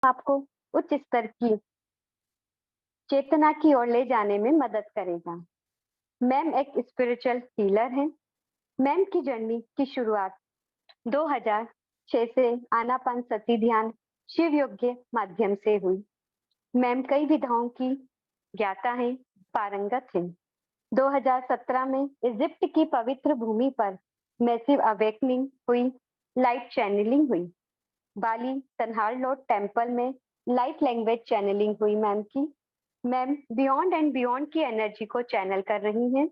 आपको उच्च स्तर की चेतना की ओर ले जाने में मदद करेगा। मैम एक स्पिरिचुअल हीलर हैं। मैम की जर्नी की शुरुआत 2006 से आनापानसती ध्यान शिव योग के माध्यम से हुई। मैम कई विधाओं की ज्ञाता हैं, पारंगत हैं। 2017 में इजिप्ट की पवित्र भूमि पर मैसिव अवेकनिंग हुई, लाइट चैनलिंग हुई। बाली तनहार लॉर्ड टेम्पल में लाइट लैंग्वेज चैनलिंग हुई मैम की। मैम बियॉन्ड एंड बियॉन्ड की एनर्जी को चैनल कर रही हैं,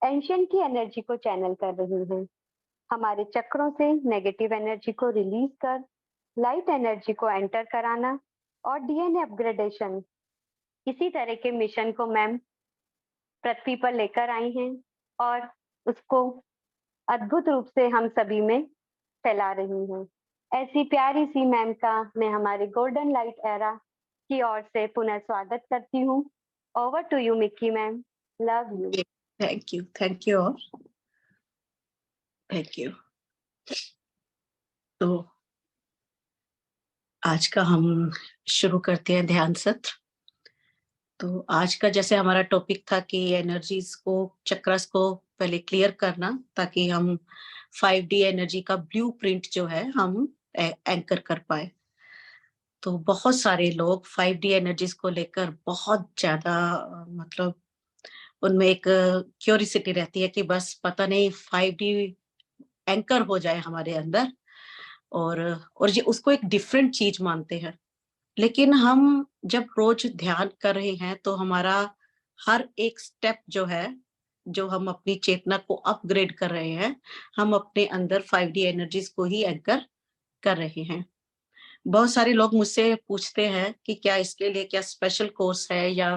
एंशियंट की एनर्जी को चैनल कर रही हैं। हमारे चक्रों से नेगेटिव एनर्जी को रिलीज कर लाइट एनर्जी को एंटर कराना और डीएनए अपग्रेडेशन, इसी तरह के मिशन को मैम पृथ्वी पर लेकर आई हैं और उसको अद्भुत रूप से हम सभी में फैला रही हैं। ऐसी प्यारी सी मैम का मैं हमारे गोल्डन लाइट एरा की ओर से पुनः स्वागत करती हूँ। Over to you Mikki ma'am, love you. Thank you, thank you और थैंक यू। तो आज का हम शुरू करते हैं ध्यान सत्र। तो आज का जैसे हमारा टॉपिक था कि एनर्जीज को, चक्रस को पहले क्लियर करना ताकि हम 5D एनर्जी का ब्लूप्रिंट जो है हम एंकर कर पाए। तो बहुत सारे लोग 5D एनर्जीज को लेकर बहुत ज्यादा मतलब उनमें एक क्यूरियोसिटी रहती है कि बस पता नहीं 5D एंकर हो जाए हमारे अंदर, और ये उसको एक डिफरेंट चीज मानते हैं। लेकिन हम जब रोज ध्यान कर रहे हैं तो हमारा हर एक स्टेप जो है, जो हम अपनी चेतना को अपग्रेड कर रहे हैं, हम अपने अंदर 5D एनर्जीज को ही एंकर कर रहे हैं। बहुत सारे लोग मुझसे पूछते हैं कि क्या इसके लिए क्या स्पेशल कोर्स है या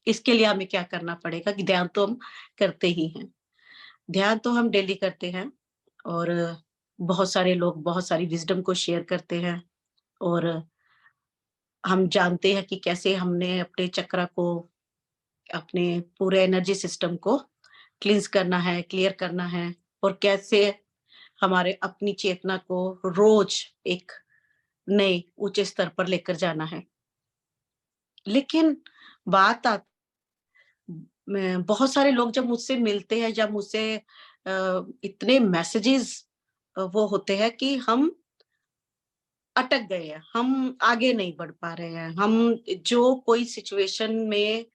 इसके लिए हमें क्या करना पड़ेगा, कि ध्यान तो हम करते ही हैं। ध्यान तो हम डेली करते हैं और बहुत सारे लोग बहुत सारी विजडम को शेयर करते हैं और हम जानते हैं कि कैसे हमने अपने चक्रा को, अपने पूरे एनर्जी सिस्टम को क्लींस करना है, क्लियर करना है, और कैसे हमारे अपनी चेतना को रोज एक नए ऊंचे स्तर पर लेकर जाना है। लेकिन बात बहुत सारे लोग जब मुझसे मिलते हैं, जब मुझसे इतने मैसेजेस वो होते हैं कि हम अटक गए हैं, हम आगे नहीं बढ़ पा रहे हैं, हम जो कोई सिचुएशन में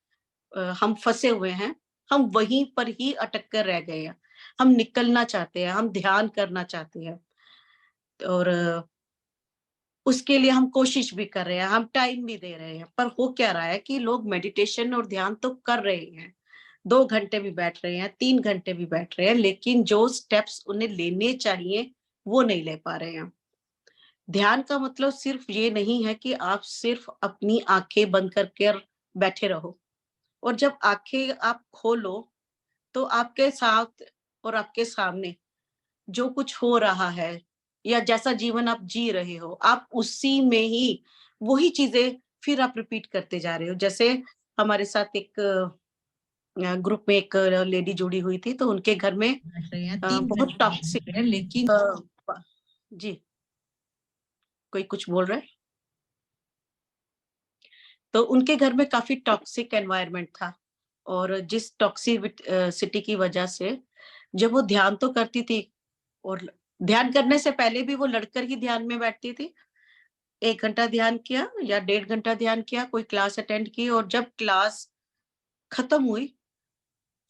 हम फंसे हुए हैं, हम वहीं पर ही अटक कर रह गए हैं। हम निकलना चाहते हैं, हम ध्यान करना चाहते हैं और उसके लिए हम कोशिश भी कर रहे हैं, हम टाइम भी दे रहे हैं, पर हो क्या रहा है कि लोग मेडिटेशन और ध्यान तो कर रहे हैं, 2 घंटे भी बैठ रहे हैं, 3 घंटे भी बैठ रहे हैं, लेकिन जो स्टेप्स उन्हें लेने चाहिए वो नहीं ले पा रहे हैं। ध्यान का मतलब सिर्फ ये नहीं है कि आप सिर्फ अपनी आंखें बंद करके बैठे रहो, और जब आंखें आप खोलो तो आपके साथ और आपके सामने जो कुछ हो रहा है या जैसा जीवन आप जी रहे हो, आप उसी में ही वही चीजें फिर आप रिपीट करते जा रहे हो। जैसे हमारे साथ एक ग्रुप में एक लेडी जुड़ी हुई थी, तो उनके घर में बहुत टॉक्सिक है, लेकिन जी कोई कुछ बोल रहा है, तो उनके घर में काफी टॉक्सिक एनवायरनमेंट था, और जिस टॉक्सिसिटी की वजह से जब वो ध्यान तो करती थी, और ध्यान करने से पहले भी वो लड़कर ही ध्यान में बैठती थी, 1 घंटा ध्यान किया या 1.5 घंटा ध्यान किया, कोई क्लास अटेंड की, और जब क्लास खत्म हुई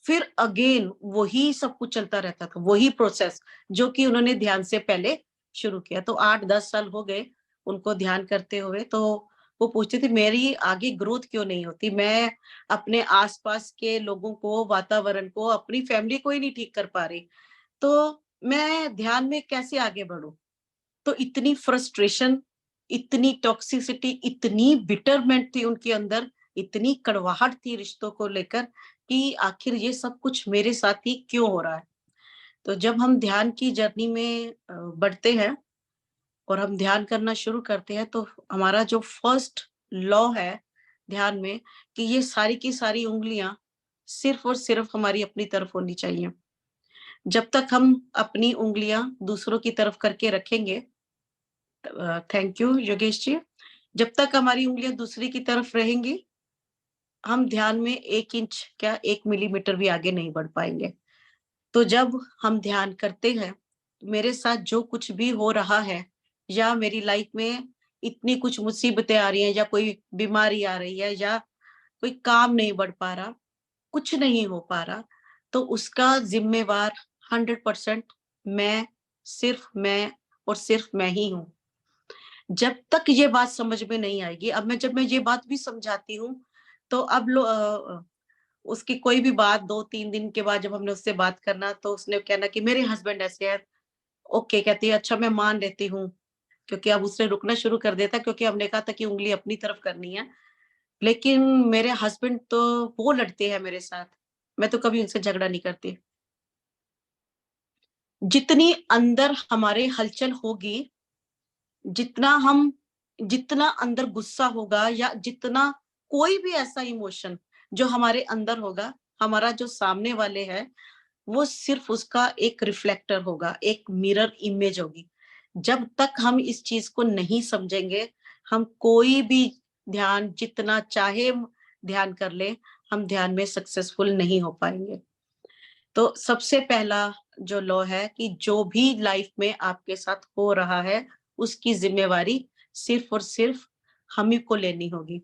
फिर अगेन वही सब कुछ चलता रहता था, वही प्रोसेस जो कि उन्होंने ध्यान से पहले शुरू किया। तो 8-10 साल हो गए उनको ध्यान करते हुए। तो वो पूछती थी मेरी आगे ग्रोथ क्यों नहीं होती, मैं अपने आसपास के लोगों को, वातावरण को, अपनी फैमिली को ही नहीं ठीक कर पा रही, तो मैं ध्यान में कैसे आगे बढ़ूं। तो इतनी फ्रस्ट्रेशन, इतनी टॉक्सिसिटी, इतनी बिटरमेंट थी उनके अंदर, इतनी कड़वाहट थी रिश्तों को लेकर कि आखिर ये सब कुछ मेरे साथ ही क्यों हो रहा है। तो जब हम ध्यान की जर्नी में बढ़ते हैं और हम ध्यान करना शुरू करते हैं, तो हमारा जो फर्स्ट लॉ है ध्यान में, कि ये सारी की सारी उंगलियां सिर्फ और सिर्फ हमारी अपनी तरफ होनी चाहिए। जब तक हम अपनी उंगलियां दूसरों की तरफ करके रखेंगे, थैंक यू योगेश जी, जब तक हमारी उंगलियां दूसरी की तरफ रहेंगी, हम ध्यान में 1 इंच क्या 1 मिलीमीटर भी आगे नहीं बढ़ पाएंगे। तो जब हम ध्यान करते हैं, मेरे साथ जो कुछ भी हो रहा है या मेरी लाइफ में इतनी कुछ मुसीबतें आ रही हैं या कोई बीमारी आ रही है या कोई काम नहीं बढ़ पा रहा, कुछ नहीं हो पा रहा, तो उसका ज़िम्मेवार 100% मैं, सिर्फ़ मैं और सिर्फ़ मैं ही हूँ। जब तक ये बात समझ में नहीं आएगी, जब मैं ये बात भी समझाती हूँ, तो अब उसकी कोई भी बात 2-3 दिन के बाद जब हमने उससे बात करना, तो उसने कहना कि मेरे हस्बैंड ऐसे हैं। ओके, कहती है, अच्छा मैं मान लेती हूँ, क्योंकि अब उसने रुकना शुरू कर दिया था, क्योंकि हमने कहा था कि उँगली अपनी तरफ करनी है। लेकिन मेरे हस्बैंड तो वो लड़ते हैं मेरे साथ, मैं तो कभी उनसे झगड़ा नहीं करती। जितनी अंदर हमारे हलचल होगी, जितना हम जितना अंदर गुस्सा होगा या जितना कोई भी ऐसा इमोशन जो हमारे अंदर होगा, हमारा जो सामने वाले हैं, वो सिर्फ उसका एक रिफ्लेक्टर होगा, एक मिरर इमेज होगी। जब तक हम इस चीज़ को नहीं समझेंगे, हम कोई भी ध्यान जितना चाहे ध्यान कर लें, हम ध्यान में सक्सेसफुल नहीं हो पाएँगे। तो सबसे पहला जो लॉ है कि जो भी लाइफ में आपके साथ हो रहा है, उसकी ज़िम्मेवारी सिर्फ़ और सिर्फ़ हम ही को लेनी होगी।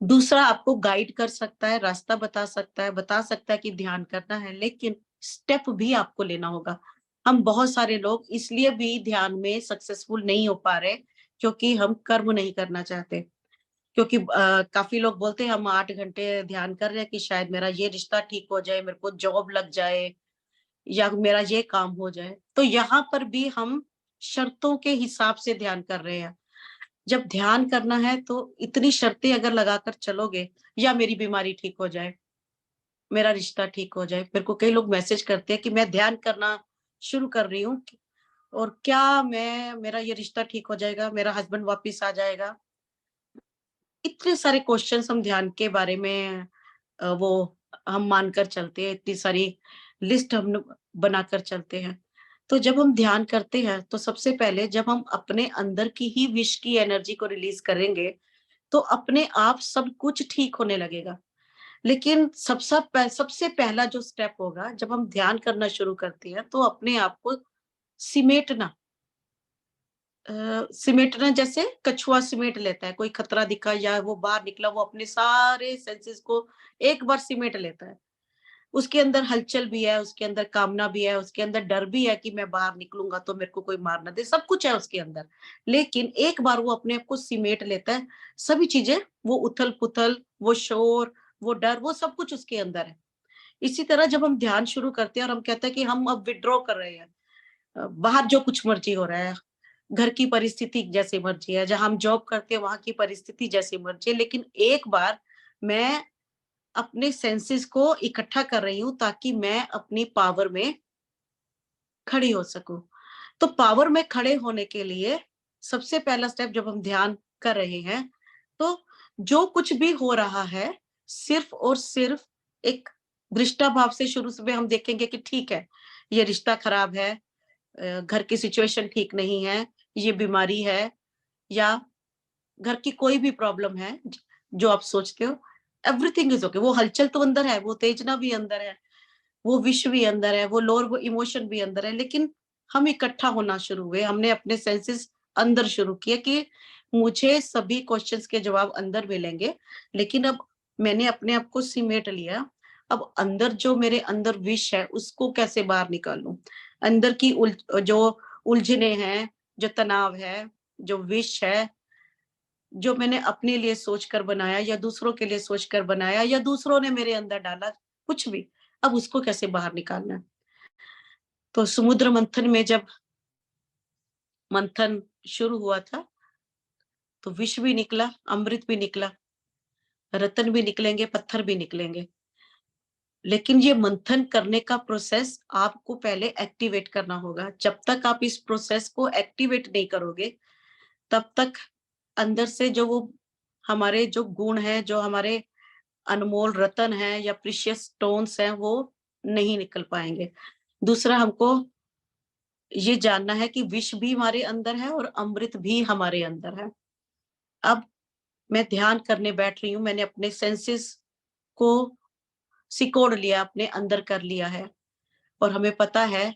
दूसरा आपको गाइड कर सकता है, रास्ता बता सकता है कि ध्यान करना है, लेकिन स्टेप भी आपको लेना होगा। हम बहुत सारे लोग इसलिए भी ध्यान में सक्सेसफुल नहीं हो पा रहे, क्योंकि हम कर्म नहीं करना चाहते। क्योंकि काफ़ी लोग बोलते हैं हम 8 घंटे ध्यान कर रहे हैं कि शायद मेरा ये रिश्ता ठीक हो जाए, मेरे को जॉब लग जाए या मेरा ये काम हो जाए। तो यहाँ पर भी हम शर्तों के हिसाब से ध्यान कर रहे हैं। जब ध्यान करना है तो इतनी शर्तें अगर लगाकर चलोगे, या मेरी बीमारी ठीक हो जाए, मेरा रिश्ता ठीक हो जाए। मेरे को कई लोग मैसेज करते हैं कि मैं ध्यान करना शुरू कर रही हूँ और क्या मैं मेरा ये रिश्ता ठीक हो जाएगा, मेरा हस्बैंड वापिस आ जाएगा। इतने सारे क्वेश्चंस हम ध्यान के बारे में वो हम मानकर चलते हैं, इतनी सारी लिस्ट हम लोग बनाकर चलते हैं। तो जब हम ध्यान करते हैं, तो सबसे पहले जब हम अपने अंदर की ही विश की एनर्जी को रिलीज़ करेंगे, तो अपने आप सब कुछ ठीक होने लगेगा। लेकिन सबसे पहला जो स्टेप होगा, जब हम ध्यान करना शुरू करते हैं, तो अपने आप को सिमेटना। सिमेटना जैसे कछुआ सिमेट लेता है, कोई खतरा दिखा या वो बाहर निकला, वो अपने सारे सेंसेस को एक बार सिमेट लेता है। उसके अंदर हलचल भी है, उसके अंदर कामना भी है, उसके अंदर डर भी है कि मैं बाहर निकलूँगा तो मेरे को कोई मार ना दे, सब कुछ है उसके अंदर। लेकिन एक बार वो अपने आप को सिमेट लेता है, सभी चीज़ें, वो उथल-पुथल, वो शोर, वो डर, वो सब कुछ उसके अंदर है। इसी तरह जब हम ध्यान शुरू करते हैं और हम कहते हैं कि हम अब विथड्रॉ कर रहे हैं, बाहर जो कुछ मर्ज़ी हो रहा है, घर की परिस्थिति जैसी मर्ज़ी है, जहाँ हम जॉब करते हैं वहाँ की परिस्थिति जैसी मर्ज़ी है, लेकिन एक बार मैं अपने सेंसेस को इकट्ठा कर रही हूँ ताकि मैं अपनी पावर में खड़ी हो सकूँ। तो पावर में खड़े होने के लिए सबसे पहला स्टेप जब हम ध्यान कर रहे हैं, तो जो कुछ भी हो रहा है, सिर्फ़ और सिर्फ़ एक दृष्टा भाव से शुरू से हम देखेंगे कि ठीक है, ये रिश्ता खराब है, घर की सिचुएशन ठीक नहीं है, ये बीमारी है या घर की कोई भी प्रॉब्लम है जो आप सोचते हो, एवरीथिंग इज़ ओके। वो हलचल तो अंदर है, वो उत्तेजना भी अंदर है, वो विश भी अंदर है, वो लोर वो इमोशन भी अंदर है, लेकिन हम इकट्ठा होना शुरू हुए। हमने अपने सेंसेस अंदर शुरू किए कि मुझे सभी क्वेश्चंस के जवाब अंदर मिलेंगे, लेकिन अब मैंने अपने आप को सिमेट लिया। अब अंदर जो मेरे अंदर विश है, उसको कैसे बाहर निकालूँ? अंदर की जो उलझने हैं, जो तनाव है, जो विश है, जो मैंने अपने लिए सोचकर बनाया या दूसरों के लिए सोचकर बनाया या दूसरों ने मेरे अंदर डाला, कुछ भी, अब उसको कैसे बाहर निकालना है। तो समुद्र मंथन में जब मंथन शुरू हुआ था, तो विष भी निकला, अमृत भी निकला, रत्न भी निकलेंगे, पत्थर भी निकलेंगे। लेकिन ये मंथन करने का प्रोसेस आपको पहले एक्टिवेट करना होगा। जब तक आप इस प्रोसेस को एक्टिवेट नहीं करोगे, तब तक अंदर से जो वो हमारे जो गुण हैं, जो हमारे अनमोल रत्न हैं या प्रीशियस स्टोन्स हैं, वो नहीं निकल पाएँगे। दूसरा हमको ये जानना है कि विष भी हमारे अंदर है और अमृत भी हमारे अंदर है। अब मैं ध्यान करने बैठ रही हूँ, मैंने अपने सेंसेस को सिकोड़ लिया, अपने अंदर कर लिया है और हमें पता है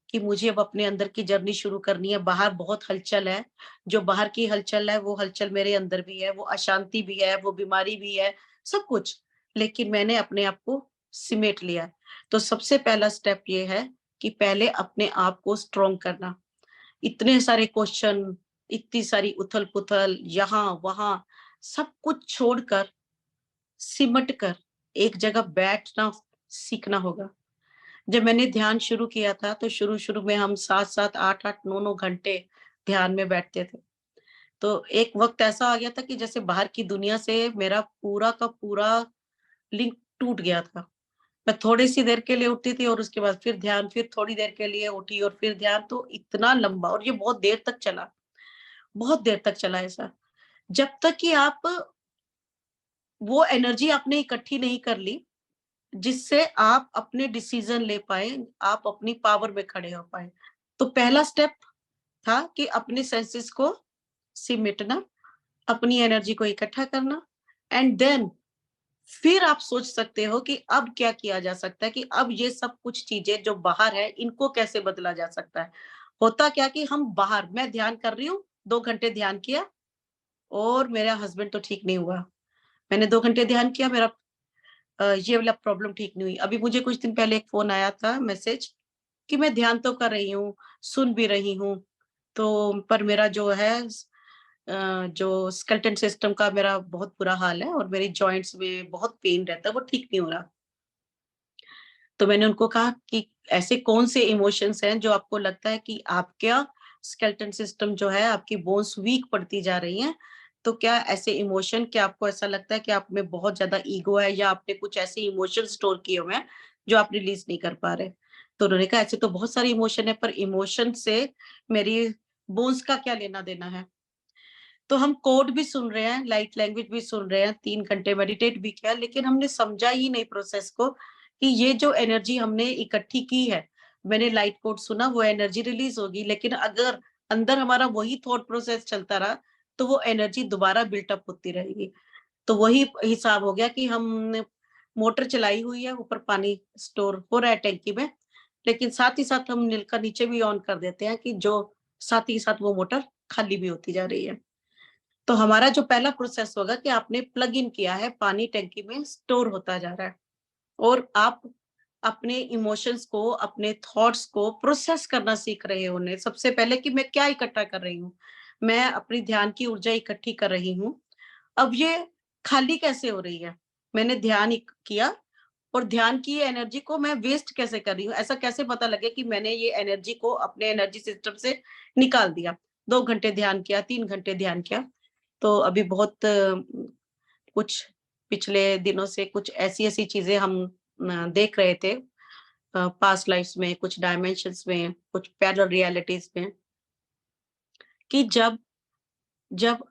कि मुझे अब अपने अंदर की जर्नी शुरू करनी है। बाहर बहुत हलचल है, जो बाहर की हलचल है वो हलचल मेरे अंदर भी है, वो अशांति भी है, वो बीमारी भी है, सब कुछ। लेकिन मैंने अपने आप को सिमेट लिया है। तो सबसे पहला स्टेप ये है कि पहले अपने आप को स्ट्रॉन्ग करना। इतने सारे क्वेश्चन, इतनी सारी उथल-पुथल, यहाँ-वहाँ सब कुछ छोड़कर, सिमट कर एक जगह बैठना सीखना होगा। जब मैंने ध्यान शुरू किया था, तो शुरू-शुरू में हम 7-7, 8-8, 9-9 घंटे ध्यान में बैठते थे। तो एक वक़्त ऐसा आ गया था कि जैसे बाहर की दुनिया से मेरा पूरा का पूरा लिंक टूट गया था। मैं थोड़ी-सी देर के लिए उठती थी और उसके बाद फिर ध्यान, फिर थोड़ी देर के लिए उठी और फिर ध्यान, तो इतना लंबा, और ये बहुत देर तक चला, बहुत देर तक चला ऐसा। जब तक कि आप वो एनर्जी आपने इकट्ठी नहीं कर ली, जिससे आप अपने डिसीज़न ले पाएँ, आप अपनी पावर में खड़े हो पाएँ। तो पहला स्टेप था कि अपने सेंसेस को सिमटना, अपनी एनर्जी को इकट्ठा करना, एंड देन फिर आप सोच सकते हो कि अब क्या किया जा सकता है, कि अब ये सब कुछ चीज़ें जो बाहर है, इनको कैसे बदला जा सकता है। होता क्या कि हम बाहर, मैं ध्यान कर रही हूँ, 2 घंटे ध्यान किया और मेरा हस्बैंड तो ठीक नहीं हुआ। मैंने 2 घंटे ध्यान किया, मेरा ये वाला प्रॉब्लम ठीक नहीं हुई। अभी मुझे कुछ दिन पहले एक फ़ोन आया था, मैसेज, कि मैं ध्यान तो कर रही हूँ, सुन भी रही हूँ, तो पर मेरा जो है जो स्केलेटन सिस्टम का मेरा बहुत बुरा हाल है और मेरी जॉइंट्स में बहुत पेन रहता है, वो ठीक नहीं हो रहा। तो मैंने उनको कहा कि ऐसे कौन से इमोशंस हैं जो आपको लगता है कि आपका स्केलेटन सिस्टम जो है, आपकी बोन्स वीक पड़ती जा रही हैं, तो क्या ऐसे इमोशन, क्या आपको ऐसा लगता है कि आप में बहुत ज़्यादा ईगो है या आपने कुछ ऐसे इमोशन स्टोर किए हुए हैं जो आप रिलीज़ नहीं कर पा रहे? तो उन्होंने कहा ऐसे तो बहुत सारे इमोशन है, पर इमोशन से मेरी बोन्स का क्या लेना-देना है? तो हम कोड भी सुन रहे हैं, लाइट लैंग्वेज भी सुन रहे हैं, 3 घंटे मेडिटेट भी किया, लेकिन हमने समझा ही नहीं प्रोसेस को कि ये जो एनर्जी हमने इकट्ठी की है, मैंने लाइट कोड सुना, वो एनर्जी रिलीज़ होगी, लेकिन अगर अंदर हमारा वही थॉट प्रोसेस चलता रहा, तो वो एनर्जी दोबारा बिल्ट अप होती रहेगी। तो वही हिसाब हो गया कि हमने मोटर चलाई हुई है, ऊपर पानी स्टोर हो रहा है टैंकी में, लेकिन साथ ही साथ हम नल का नीचे भी ऑन कर देते हैं कि जो साथ ही साथ वो मोटर खाली भी होती जा रही है। तो हमारा जो पहला प्रोसेस होगा कि आपने प्लग इन किया है, पानी टैंकी में स्टोर होता जा रहा है और आप अपने इमोशंस को, अपने थॉट्स को प्रोसेस करना सीख रहे हो उन्हें। सबसे पहले कि मैं क्या इकट्ठा कर रही हूँ? मैं अपनी ध्यान की ऊर्जा इकट्ठी कर रही हूँ। अब ये खाली कैसे हो रही है? मैंने ध्यान किया और ध्यान की एनर्जी को मैं वेस्ट कैसे कर रही हूँ? ऐसा कैसे पता लगे कि मैंने ये एनर्जी को अपने एनर्जी सिस्टम से निकाल दिया? 2 घंटे ध्यान किया, 3 घंटे ध्यान किया। तो अभी बहुत कुछ पिछले दिनों से कुछ ऐसी-ऐसी चीज़ें हम देख रहे थे पास्ट लाइफ्स में, कुछ डायमेंशंस में, कुछ पैरेलल रियलिटीज़ में, कि जब जब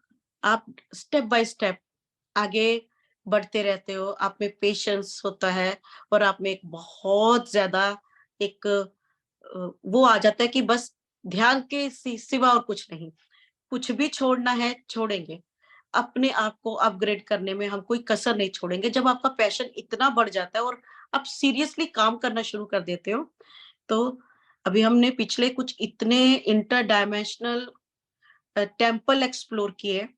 आप स्टेप बाय स्टेप आगे बढ़ते रहते हो, आप में पेशेंस होता है और आप में एक बहुत ज़्यादा एक वो आ जाता है कि बस ध्यान के सिवा और कुछ नहीं। कुछ भी छोड़ना है, छोड़ेंगे। अपने आप को अपग्रेड करने में हम कोई कसर नहीं छोड़ेंगे। जब आपका पैशन इतना बढ़ जाता है और आप सीरियसली काम करना शुरू कर देते हो, तो अभी हमने पिछले कुछ इतने इंटर डायमेंशनल टेम्पल एक्सप्लोर किए,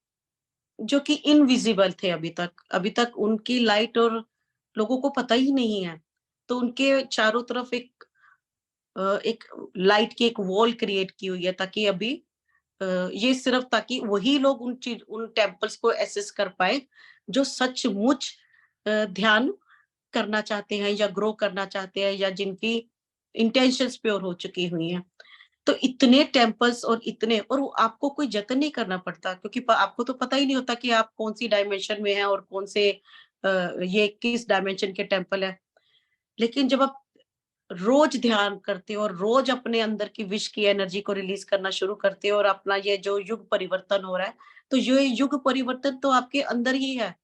जो कि इनविजिबल थे अभी तक। अभी तक उनकी लाइट और लोगों को पता ही नहीं है। तो उनके चारों तरफ एक लाइट की एक वॉल क्रिएट की हुई है, ताकि अभी ये सिर्फ ताकि वही लोग उन टेम्पल्स को एक्सेस कर पाएँ, जो सचमुच ध्यान करना चाहते हैं या ग्रो करना चाहते हैं, या जिनकी इंटेंशंस प्योर हो चुकी हुई हैं। तो इतने टेम्पल्स और इतने, और वो आपको कोई जतन नहीं करना पड़ता, क्योंकि आपको तो पता ही नहीं होता कि आप कौन सी डायमेंशन में हैं और कौन से ये किस डायमेंशन के टेम्पल है। लेकिन जब आप रोज ध्यान करते हो और रोज अपने अंदर की विश की एनर्जी को रिलीज करना शुरू करते हो और अपना ये जो युग परिवर्तन हो रहा है, तो ये युग परिवर्तन तो आपके अंदर ही है।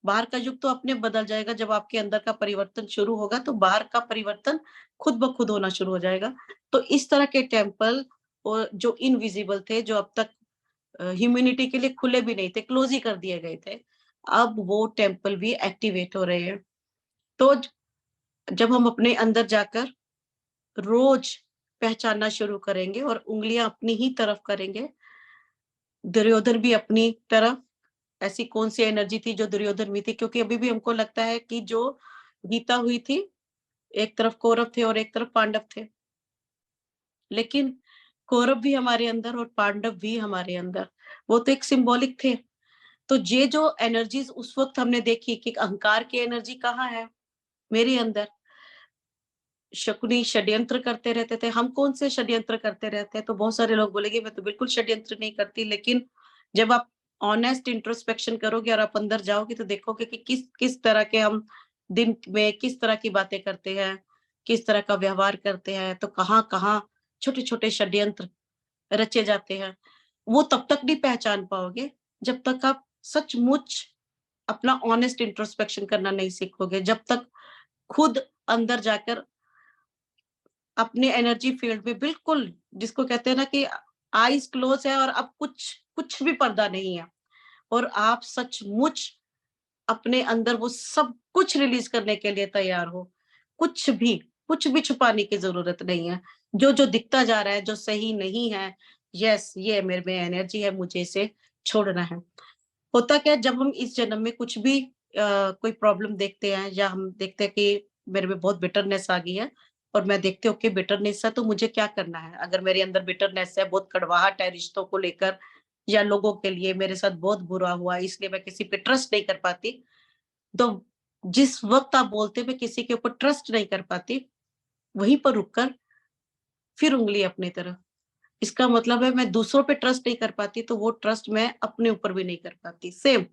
बाहर का युग तो अपने बदल जाएगा, जब आपके अंदर का परिवर्तन शुरू होगा तो बाहर का परिवर्तन खुद ब खुद होना शुरू हो जाएगा। तो इस तरह के टेम्पल और जो इनविजिबल थे, जो अब तक ह्यूमिनिटी के लिए खुले भी नहीं थे, क्लोज ही कर दिए गए थे। अब वो टेम्पल भी एक्टिवेट हो रहे हैं। तो जब हम अपने अंदर जाकर रोज पहचानना शुरू करेंगे और उंगलियां अपनी ही तरफ करेंगे, दुर्योधन भी अपनी तरफ, ऐसी कौन सी एनर्जी थी जो दुर्योधन में थी? क्योंकि अभी भी हमको लगता है कि जो गीता हुई थी, एक तरफ कौरव थे और एक तरफ पांडव थे। लेकिन कौरव भी हमारे अंदर और पांडव भी हमारे अंदर, वो तो एक सिंबॉलिक थे। तो ये जो एनर्जीज उस वक्त हमने देखी कि अहंकार की एनर्जी कहाँ है? मेरे अंदर। शकुनी षड्यंत्र करते रहते थे। हम कौन से षड्यंत्र करते रहते हैं? तो बहुत सारे लोग बोलेंगे मैं तो बिल्कुल षड्यंत्र नहीं करती, लेकिन जब आप ऑनेस्ट इंट्रोस्पेक्शन करोगे और आप अंदर जाओगे तो देखोगे कि किस किस तरह के हम दिन में किस तरह की बातें करते हैं, किस तरह का व्यवहार करते हैं, तो कहाँ कहाँ छोटे छोटे षड्यंत्र रचे जाते हैं। वो तब तक नहीं पहचान पाओगे जब तक आप सचमुच अपना ऑनेस्ट इंट्रोस्पेक्शन करना नहीं सीखोगे, जब तक खुद अंदर जाकर अपने एनर्जी फील्ड में बिल्कुल, जिसको कहते हैं ना कि आईज क्लोज है और अब कुछ कुछ भी पर्दा नहीं है और आप सचमुच अपने अंदर वो सब कुछ रिलीज करने के लिए तैयार हो। कुछ भी, कुछ भी छुपाने की जरूरत नहीं है। जो जो दिखता जा रहा है, जो सही नहीं है, यस ये मेरे में एनर्जी है, मुझे इसे छोड़ना है। होता क्या है, जब हम इस जन्म में कुछ भी कोई प्रॉब्लम देखते हैं या हम देखते हैं कि मेरे में बहुत बिटरनेस आ गई है और मैं देखती हूँ कि बिटरनेस है तो मुझे क्या करना है? अगर मेरे अंदर बिटरनेस है, बहुत कड़वाहट है रिश्तों को लेकर या लोगों के लिए मेरे साथ बहुत बुरा हुआ इसलिए मैं किसी पे ट्रस्ट नहीं कर पाती, तो जिस वक़्त आप बोलते मैं किसी के ऊपर ट्रस्ट नहीं कर पाती, वहीं पर रुककर फिर उँगली अपनी तरफ। इसका मतलब है मैं दूसरों पे ट्रस्ट नहीं कर पाती, तो वो ट्रस्ट मैं अपने ऊपर भी नहीं कर पाती। सेम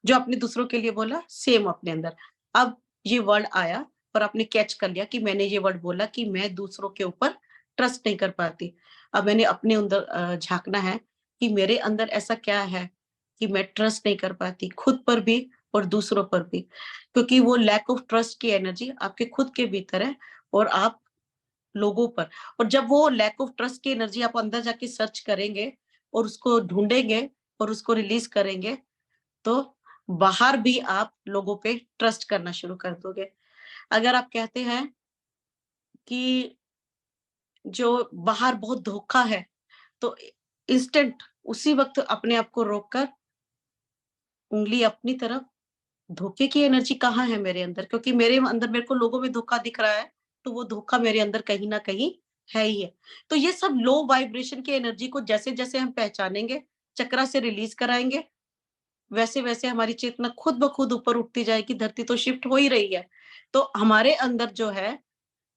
जो आपने दूसरों के लिए बोला, सेम अपने अंदर। अब ये वर्ड आया और आपने कैच कर लिया कि मैंने ये वर्ड बोला कि मैं दूसरों के ऊपर ट्रस्ट नहीं कर पाती। अब मैंने अपने अंदर झाँकना है कि मेरे अंदर ऐसा क्या है कि मैं ट्रस्ट नहीं कर पाती, खुद पर भी और दूसरों पर भी। क्योंकि वो लैक ऑफ ट्रस्ट की एनर्जी आपके खुद के भीतर है और आप लोगों पर, और जब वो लैक ऑफ ट्रस्ट की एनर्जी आप अंदर जाके सर्च करेंगे और उसको ढूँढेंगे और उसको रिलीज़ करेंगे, तो बाहर भी आप लोगों पे ट्रस्ट करना शुरू कर दोगे। अगर आप कहते हैं कि जो बाहर बहुत धोखा है, तो इंस्टेंट उसी वक़्त अपने आप को रोककर उँगली अपनी तरफ, धोखे की एनर्जी कहाँ है मेरे अंदर? क्योंकि मेरे अंदर मेरे को लोगों में धोखा दिख रहा है, तो वो धोखा मेरे अंदर कहीं न कहीं है ही है। तो ये सब लो वाइब्रेशन की एनर्जी को जैसे-जैसे हम पहचानेंगे, चक्रा से रिलीज़ कराएँगे, वैसे-वैसे हमारी चेतना खुद ब खुद ऊपर उठती जाएगी, धरती तो शिफ्ट हो ही रही है। तो हमारे अंदर जो है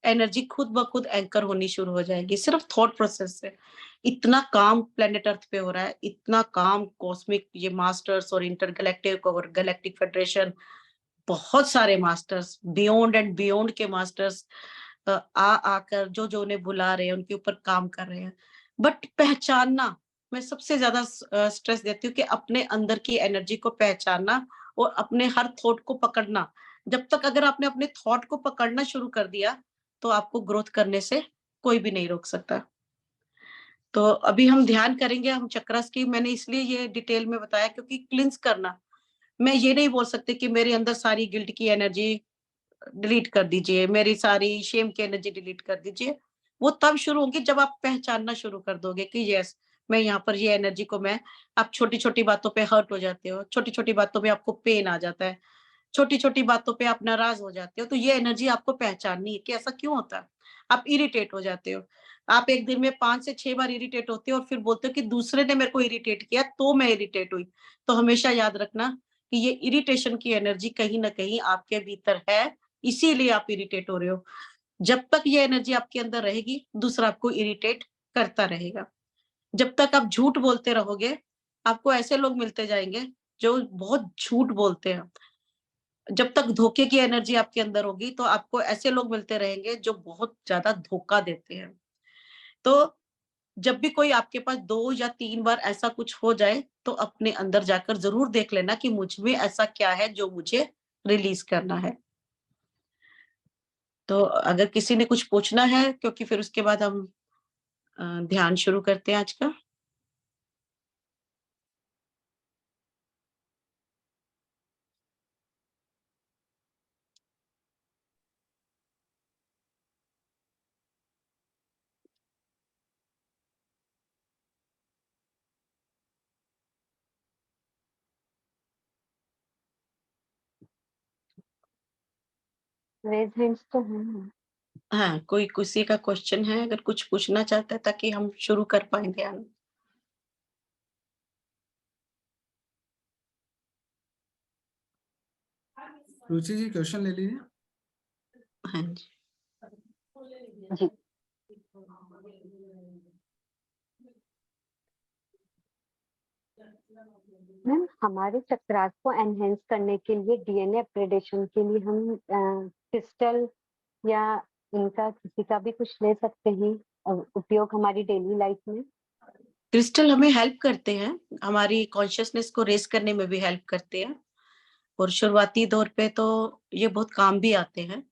एनर्जी खुद ब खुद एंकर होनी शुरू हो जाएगी, सिर्फ थॉट प्रोसेस से। इतना काम प्लैनेट अर्थ पे हो रहा है, इतना काम कॉस्मिक ये मास्टर्स और इंटरगैलेक्टिक और गैलेक्टिक फेडरेशन, बहुत सारे मास्टर्स, बियॉन्ड एंड बियॉन्ड के मास्टर्स आकर जो उन्हें बुला रहे हैं, उनके ऊपर काम कर रहे हैं। बट पहचानना, मैं सबसे ज़्यादा स्ट्रेस देती हूँ कि अपने अंदर की एनर्जी को पहचानना और अपने हर थॉट को पकड़ना। जब तक अगर आपने अपने थॉट को पकड़ना शुरू कर दिया, तो आपको ग्रोथ करने से कोई भी नहीं रोक सकता। तो अभी हम ध्यान करेंगे, हम चक्रास की मैंने इसलिए ये डिटेल में बताया क्योंकि क्लींस करना, मैं ये नहीं बोल सकती कि मेरे अंदर सारी गिल्ट की एनर्जी डिलीट कर दीजिए, मेरी सारी शेम की एनर्जी डिलीट कर दीजिए। वो तब शुरू होगी जब आप पहचानना शुरू कर दोगे कि यस, मैं यहाँ पर ये एनर्जी को मैं, आप छोटी-छोटी बातों पे हर्ट हो जाते हो, छोटी-छोटी बातों में आपको पेन आ जाता है, छोटी-छोटी बातों पे आप नाराज़ हो जाते हो, तो ये एनर्जी आपको पहचाननी है कि ऐसा क्यों होता है? आप इरिटेट हो जाते हो। आप 1 दिन में 5 से 6 बार इरिटेट होते हो और फिर बोलते हो कि दूसरे ने मेरे को इरिटेट किया तो मैं इरिटेट हुई। तो हमेशा याद रखना कि ये इरिटेशन की एनर्जी कहीं न कहीं आपके भीतर है, इसीलिए आप इरिटेट हो रहे हो। जब तक ये एनर्जी आपके अंदर रहेगी, दूसरा आपको इरिटेट करता रहेगा। जब तक आप झूठ बोलते रहोगे, आपको ऐसे लोग मिलते जाएँगे, जो बहुत झूठ बोलते हैं। जब तक धोखे की एनर्जी आपके अंदर होगी, तो आपको ऐसे लोग मिलते रहेंगे जो बहुत ज़्यादा धोखा देते हैं। तो जब भी कोई आपके पास 2 या 3 बार ऐसा कुछ हो जाए, तो अपने अंदर जाकर ज़रूर देख लेना कि मुझ में ऐसा क्या है जो मुझे रिलीज़ करना है। तो अगर किसी ने कुछ पूछना है, क्योंकि फिर उसके बाद हम ध्यान शुरू करते हैं आज का। रेज हैंड्स तो हैं। हाँ, कोई किसी का क्वेश्चन है अगर कुछ पूछना चाहता है ताकि हम शुरू कर पाए ध्यान। रुचि जी क्वेश्चन ले लीजिए। हाँ जी। जी। मैम हमारे चक्रास को एनहेंस करने के लिए डीएनए अपग्रेडेशन के लिए हम क्रिस्टल या इनका किसी का भी कुछ ले सकते हैं उपयोग हमारी डेली लाइफ में। क्रिस्टल हमें हेल्प करते हैं, हमारी कॉन्शियसनेस को रेज करने में भी हेल्प करते हैं और शुरुआती दौर पे तो ये बहुत काम भी आते हैं।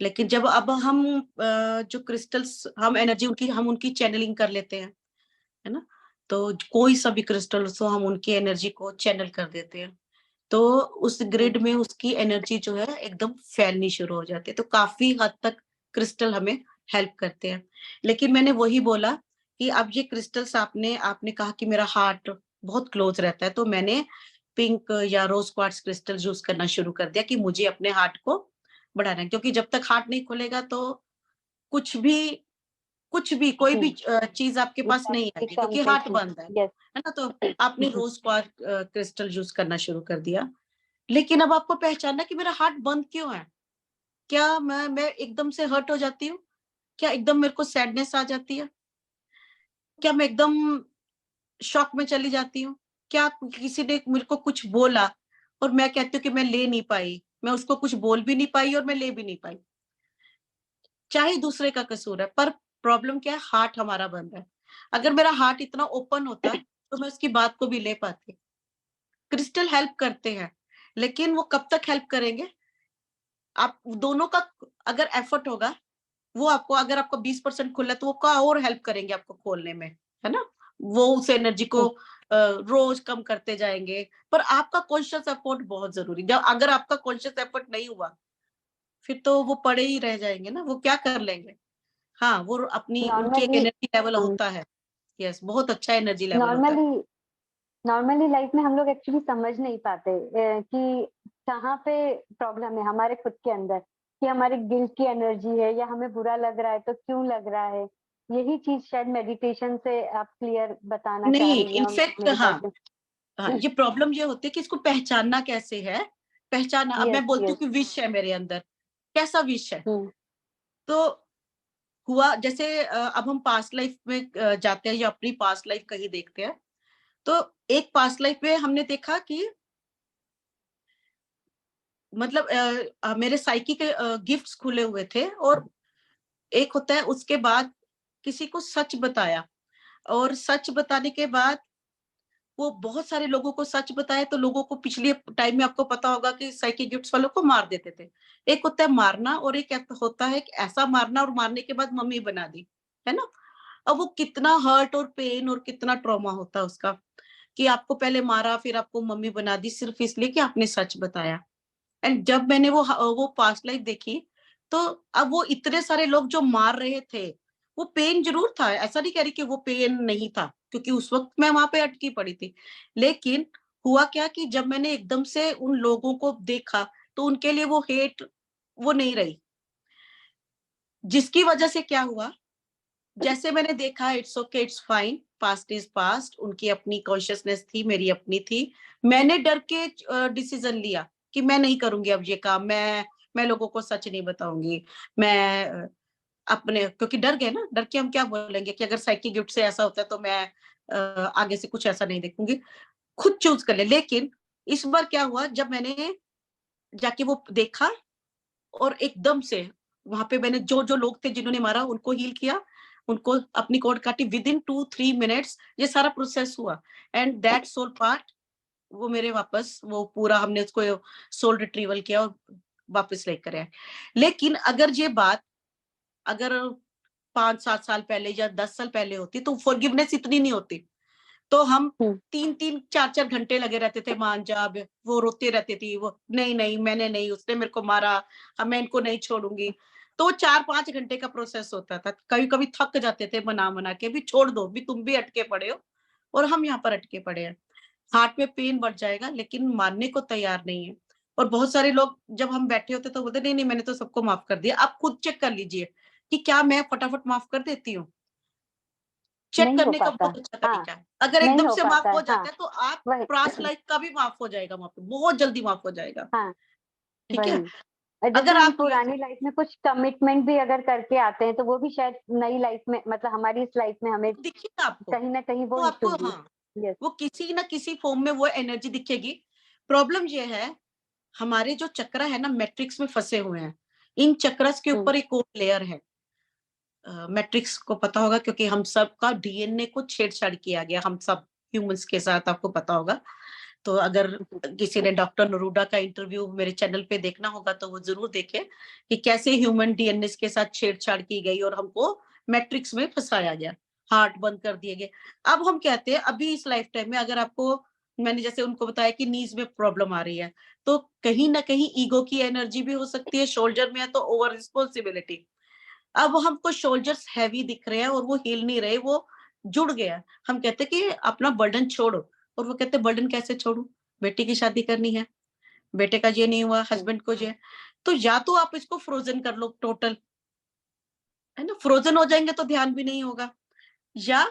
लेकिन जब अब हम जो क्रिस्टल्स हम एनर्जी उनकी हम उनकी चैनलिंग कर लेते हैं, है ना? तो कोई सा भी क्रिस्टल हो हम उनकी एनर्जी को चैनल कर देते हैं। तो उस ग्रिड में उसकी एनर्जी जो है एकदम फैलनी शुरू हो जाती है। तो काफ़ी हद तक क्रिस्टल हमें हेल्प करते हैं। लेकिन मैंने वही बोला कि अब ये क्रिस्टल्स आपने आपने कहा कि मेरा हार्ट बहुत क्लोज़ रहता है, तो मैंने पिंक या रोज़ क्वार्ट्ज क्रिस्टल यूज़ करना शुरू कर दिया कि मुझे अपने हार्ट को बढ़ाना है। क्योंकि जब तक हार्ट नहीं खुलेगा तो कुछ भी कोई भी चीज़ आपके पास नहीं आएगी क्योंकि हार्ट बंद यस। है ना? तो आपने रोज़ क्वार्ट्ज क्रिस्टल यूज़ करना शुरू कर दिया। लेकिन अब आपको पहचानना कि मेरा हार्ट बंद क्यों है? क्या मैं एकदम से हर्ट हो जाती हूँ? क्या एकदम मेरे को सैडनेस आ जाती है? क्या मैं एकदम शॉक में चली जाती हूँ? क्या किसी ने मेरे को कुछ बोला और मैं कहती हूँ कि मैं ले नहीं पाई, मैं उसको कुछ बोल भी नहीं पाई और मैं ले भी नहीं पाई। चाहे दूसरे का कसूर है, पर प्रॉब्लम क्या है? हार्ट हमारा बंद है। अगर मेरा हार्ट इतना ओपन होता तो मैं उसकी बात को भी ले पाती। क्रिस्टल हेल्प करते हैं, लेकिन वो कब तक हेल्प करेंगे? आप दोनों का अगर एफर्ट होगा, वो आपको अगर आपका 20% खुला है तो वो का और हेल्प करेंगे आपको खोलने में, है ना? वो उस एनर्जी को रोज कम करते जाएँगे, पर आपका कॉन्शियस एफर्ट बहुत ज़रूरी है। जब अगर आपका कॉन्शियस एफर्ट नहीं हुआ, फिर तो वो पड़े ही रह जाएँगे ना, वो क्या कर लेंगे? हाँ, वो अपनी उनकी एक नॉर्मली एनर्जी लेवल होता है। यस, बहुत अच्छा एनर्जी लेवल होता है। नॉर्मली नॉर्मली लाइफ में हम लोग एक्चुअली समझ नहीं पाते कि कहाँ पे प्रॉब्लम है हमारे खुद के अंदर, कि हमारे गिल्ट की एनर्जी है या हमें बुरा लग रहा है तो क्यों लग रहा है। यही चीज शायद मेडिटेशन से आप क्लियर बताना चाह नहीं, रही हैं, और इनफैक्ट मेरी हाँ, बातें। हाँ, ये प्रॉब्लम ये होती है कि इसको पहचानना कैसे है? पहचाना अब यस मैं बोलती यस। हूँ कि विश है मेरे अंदर, कैसा विश है? हम्म तो हुआ जैसे अब हम पास्ट लाइफ में जाते हैं या अपनी पास्ट लाइफ कहीं देखते हैं, तो एक पास्ट लाइफ में हमने देखा कि मतलब मेरे साइकी के गिफ्ट्स खुले हुए थे और एक होता है उसके बाद किसी को सच बताया और सच बताने के बाद वो बहुत सारे लोगों को सच बताया तो लोगों को पिछले टाइम में आपको पता होगा कि साइकी गिफ्ट्स वालों को मार देते थे। एक होता है मारना और एक होता है कि ऐसा मारना और मारने के बाद मम्मी बना दी, है ना? अब वो कितना हर्ट और पेन और कितना ट्रॉमा होता है उसका कि आपको पहले मारा फिर आपको मम्मी बना दी सिर्फ इसलिए कि आपने सच बताया। एंड जब मैंने वो पास्ट लाइफ देखी, तो अब वो इतने सारे लोग जो मार रहे थे, वो पेन ज़रूर था, ऐसा नहीं कह रही कि वो पेन नहीं था, क्योंकि उस वक़्त मैं वहाँ पे अटकी पड़ी थी। लेकिन हुआ क्या कि जब मैंने एकदम से उन लोगों को देखा, तो उनके लिए वो हेट वो नहीं रही। जिसकी वजह से क्या हुआ, जैसे मैंने देखा it's okay, it's fine, past is past, उनकी अपनी कॉन्शसनेस थी, मेरी अपनी थी। मैंने डर के डिसीज़न लिया कि मैं नहीं करूँगी अब ये काम, मैं लोगों को सच नहीं बताऊँगी। मैं अपने क्योंकि डर गए ना, डर के हम क्या बोलेंगे कि अगर साइकिल गिफ्ट से ऐसा होता है तो मैं आगे से कुछ ऐसा नहीं देखूँगी। खुद चूज़ कर ले, लेकिन इस बार क्या हुआ जब मैंने जाके वो देखा और एकदम से वहाँ पे मैंने जो-जो लोग थे जिन्होंने मारा उनको हील किया, उनको अपनी कॉर्ड काटी विदिन 2-3 मिनट्स ये सारा प्रोसेस हुआ एंड दैट सोल पार्ट वो मेरे वापस वो पूरा हमने उसको सोल रिट्रीवल किया और वापस लेकर आए। लेकिन अगर ये बात अगर 5-7 साल पहले या 10 साल पहले होती तो फॉरगिवनेस इतनी नहीं होती। तो हम हम्म 3-3 4-4 घंटे लगे रहते थे मान जा अब वो रोती रहती थी वो नहीं मैंने नहीं उसने मेरे को मारा अब मैं इनको नहीं छोड़ूंगी। तो 4-5 घंटे का प्रोसेस होता था। कभी-कभी थक जाते थे मना-मना के भी छोड़ दो भी तुम भी अटके पड़े हो और हम यहाँ पर अटके पड़े हैं। हार्ट में पेन बढ़ जाएगा लेकिन मानने को तैयार नहीं है। और बहुत सारे लोग जब हम बैठे होते तो बोलते नहीं नहीं मैंने तो सबको माफ कर दिया। आप खुद चेक कर लीजिए कि क्या मैं फटाफट माफ कर देती हूँ। चेक नहीं हो करने का पाता। बहुत अच्छा हाँ, तरीका है। अगर नहीं एकदम हो से माफ पाता है। हो हाँ, जाता है तो आप वही। पास्ट लाइफ का भी माफ हो जाएगा, वहां पे बहुत जल्दी माफ हो जाएगा। हाँ, ठीक है। वही। और जैसे अगर हम आप ये पुरानी लाइफ में कुछ कमिटमेंट भी अगर करके आते हैं तो वो भी शायद नई लाइफ में, मतलब हमारी इस लाइफ में हमें दिखेगा आपको, कहीं ना कहीं वो वो आपको इशू भी। हाँ यस। वो किसी ना किसी फॉर्म में वो एनर्जी दिखेगी। प्रॉब्लम ये है हमारे जो चक्र है ना मैट्रिक्स में फंसे हुए हैं। इन चक्रस के ऊपर एक और लेयर है। मैट्रिक्स को पता होगा क्योंकि हम सब का डीएनए को छेड़छाड़ किया गया, हम सब ह्यूमंस के साथ, आपको पता होगा। तो अगर किसी ने डॉक्टर नरूडा का इंटरव्यू मेरे चैनल पे देखना होगा तो वो जरूर देखे कि कैसे ह्यूमन डीएनए के साथ छेड़छाड़ की गई और हमको मैट्रिक्स में फंसाया गया, हार्ट बंद कर दिए गए। अब हम कहते हैं अभी इस लाइफ टाइम में अगर आपको, मैंने जैसे उनको बताया कि नीज में प्रॉब्लम आ रही है, तो कहीं ना कहीं ईगो की एनर्जी भी हो सकती है। शोल्डर में है तो ओवर रिस्पॉन्सिबिलिटी। अब हमको शोल्डर्स हैवी दिख रहे हैं और वो हिल नहीं रहे, वो जुड़ गया। हम कहते कि अपना बर्डन छोड़ो, और वो कहते बर्डन कैसे छोड़ू, बेटी की शादी करनी है, बेटे का ये नहीं हुआ, हस्बैंड को ये। तो या तो आप इसको फ्रोजन कर लो टोटल, है ना, फ्रोजन हो जाएंगे तो ध्यान भी नहीं होगा। या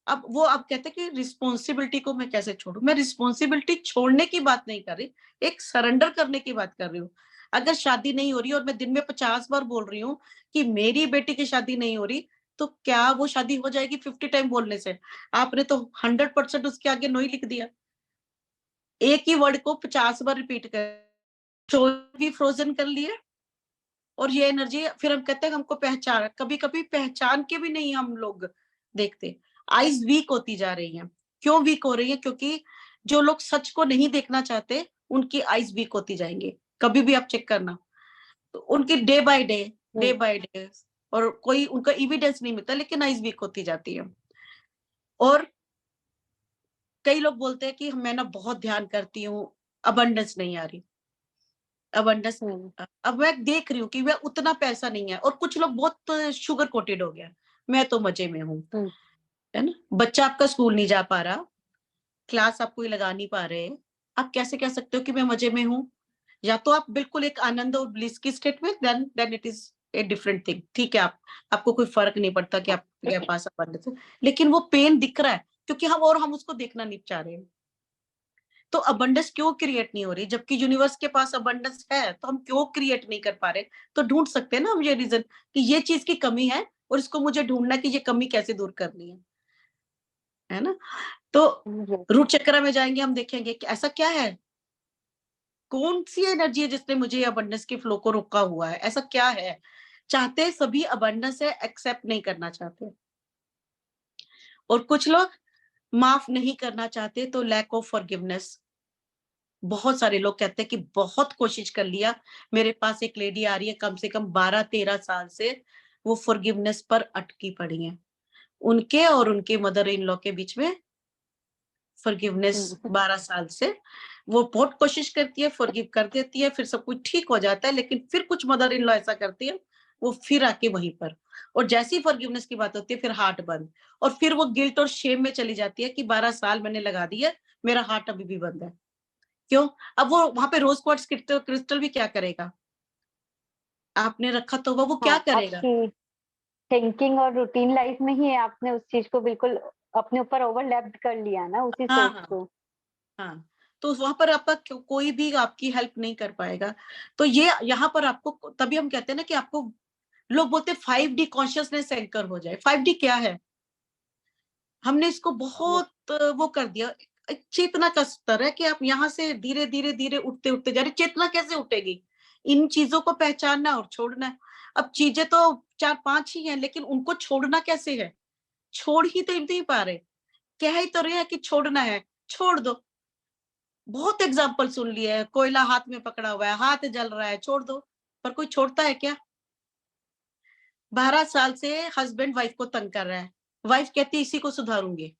अब वो आप कहते कि रिस्पॉन्सिबिलिटी को मैं कैसे छोड़ू, मैं रिस्पॉन्सिबिलिटी छोड़ने की बात नहीं कर रही, एक सरेंडर करने की बात कर रही हूँ। अगर शादी नहीं हो रही और मैं दिन में 50 बार बोल रही हूँ कि मेरी बेटी की शादी नहीं हो रही, तो क्या वो शादी हो जाएगी 50 टाइम बोलने से? आपने तो 100% उसके आगे नो ही लिख दिया। एक ही वर्ड को 50 बार रिपीट कर भी फ्रोजन कर लिया। और ये एनर्जी फिर हम कहते हैं हमको पहचान, कभी कभी पहचान के भी नहीं हम लोग देखते। आईज वीक होती जा रही हैं। क्यों वीक हो रही है? क्योंकि जो लोग सच को नहीं देखना चाहते उनकी आईज वीक होती जाएंगी। कभी भी आप चेक करना तो उनकी डे बाय डे और कोई उनका एविडेंस नहीं मिलता, लेकिन आईज वीक होती जाती है। और कई लोग बोलते हैं कि मैं ना बहुत ध्यान करती हूँ, अबंडेंस नहीं आ रही। अबंडेंस अब मैं देख रही हूँ कि वह उतना पैसा नहीं है, और कुछ लोग बहुत शुगर कोटेड हो गया, मैं तो मजे में हूँ, है ना। बच्चा आपका स्कूल नहीं जा पा रहा, क्लास आप कोई लगा नहीं पा रहे, आप कैसे कह सकते हो कि मैं मजे में हूँ? या तो आप बिल्कुल एक आनंद और ब्लिस की स्टेट में, then it is a different thing. ठीक है, आप आपको कोई फर्क नहीं पड़ता कि आपके पास अबंडेंस है, लेकिन वो पेन दिख रहा है क्योंकि हम उसको देखना नहीं चाह रहे हैं। तो अबंडेंस क्यों क्रिएट नहीं हो रही? जबकि यूनिवर्स के पास अबंडेंस है, तो हम क्यों क्रिएट नहीं कर पा रहे? तो ढूंढ सकते हैं ना हम ये रीजन कि ये चीज की कमी है और इसको मुझे ढूंढना है कि ये कमी कैसे दूर करनी है ना। तो रूट चक्र में जाएंगे, हम देखेंगे कि ऐसा क्या है, कौन सी एनर्जी है जिसने मुझे अबंडेंस के फ्लो को रोका हुआ है, ऐसा क्या है? चाहते सभी अबंडेंस है, एक्सेप्ट नहीं करना चाहते। और कुछ लोग माफ नहीं करना चाहते, तो लैक ऑफ फॉरगिवनेस। बहुत सारे लोग कहते हैं कि बहुत कोशिश कर लिया। मेरे पास एक लेडी आ रही है, कम से कम 12-13 साल से वो फॉरगिवनेस पर अटकी पड़ी है। उनके और उनके मदर इन लॉ के बीच में फॉरगिवनेस 12 साल से, वो बहुत कोशिश करती है, फॉरगिव कर देती है, फिर सब कुछ ठीक हो जाता है, लेकिन फिर कुछ मदर इन लॉ ऐसा करती है, वो फिर आके वहीं पर, और जैसी फॉरगिवनेस की बात होती है फिर हार्ट बंद, और फिर वो गिल्ट और शेम में चली जाती है कि 12 साल मैंने लगा दिया, मेरा हार्ट अभी भी बंद है। क्यों? अब वो वहां पे रोज क्वार्ट्ज क्रिस्टल भी क्या करेगा? आपने रखा तो वो क्या हाँ, करेगा? आपकी थिंकिंग और रूटीन लाइफ में ही आपने उस चीज को बिल्कुल अपने ऊपर ओवरलैप्ड कर लिया ना, उसी हाँ सोच हाँ को। हाँ। तो वहां पर आपका कोई भी आपकी हेल्प नहीं कर पाएगा। तो ये यहाँ पर आपको, तभी हम कहते हैं ना कि आपको, लोग बोलते हैं 5D कॉन्शियसनेस एंकर हो जाए। 5D क्या है? हमने इसको बहुत वो कर दिया। एक चेतना का स्तर है कि आप यहाँ से धीरे धीरे धीरे उठते उठते जा रहे। चेतना कैसे उठेगी? इन चीजों को पहचानना और छोड़ना है। अब चीजें तो 4-5 ही हैं, लेकिन उनको छोड़ना कैसे है? छोड़ ही तो नहीं पा रहे। कह ही तो रहे हैं कि छोड़ना है, छोड़ दो। बहुत एग्जाम्पल सुन लिए है, कोयला हाथ में पकड़ा हुआ है, हाथ जल रहा है, छोड़ दो। पर कोई छोड़ता है क्या? 12 साल से हस्बैंड वाइफ को तंग कर रहा है, वाइफ कहती इसी को सुधारूंगी।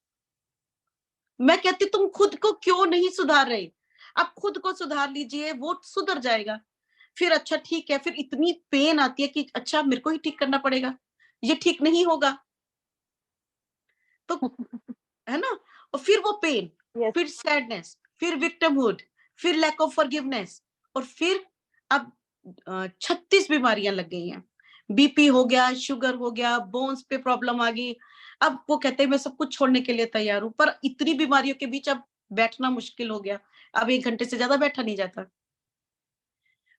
मैं कहती तुम खुद को क्यों नहीं सुधार रहे? आप खुद को सुधार लीजिए, वो सुधर जाएगा। फिर अच्छा ठीक है, फिर इतनी पेन आती है कि अच्छा मेरे को ही ठीक करना पड़ेगा, ये ठीक नहीं होगा, तो है ना। और फिर वो पेन, यस। फिर सैडनेस, फिर विक्टिमहुड, फिर लैक ऑफ फॉरगिवनेस, और फिर अब 36 बीमारियां लग गई हैं। बीपी हो गया, शुगर हो गया, बोन्स पे प्रॉब्लम आ गई। अब वो कहते हैं मैं सब कुछ छोड़ने के लिए तैयार हूं, पर इतनी बीमारियों के बीच अब बैठना मुश्किल हो गया। अब 1 घंटे से ज्यादा बैठा नहीं जाता।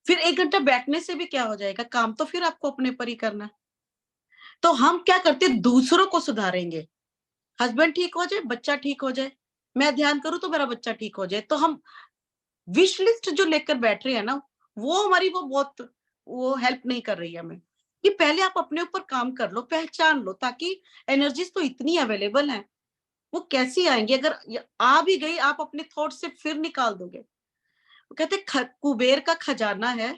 फिर 1 घंटा बैठने से भी क्या हो जाएगा, काम तो फिर आपको अपने पर ही करना है। तो हम क्या करते हैं, दूसरों को सुधारेंगे। हस्बैंड ठीक हो जाए, बच्चा ठीक हो जाए, मैं ध्यान करूं तो मेरा बच्चा ठीक हो जाए। तो हम विश लिस्ट जो लेकर बैठ रहे हैं ना, वो हमारी वो बहुत वो हेल्प नहीं कर रही है हमें। कि पहले आप अपने ऊपर काम कर लो, पहचान लो, ताकि एनर्जीज तो इतनी अवेलेबल है, वो कैसी आएंगी। अगर आ भी गई, आप अपने थॉट से फिर निकाल दोगे। वो कहते कुबेर का खजाना है,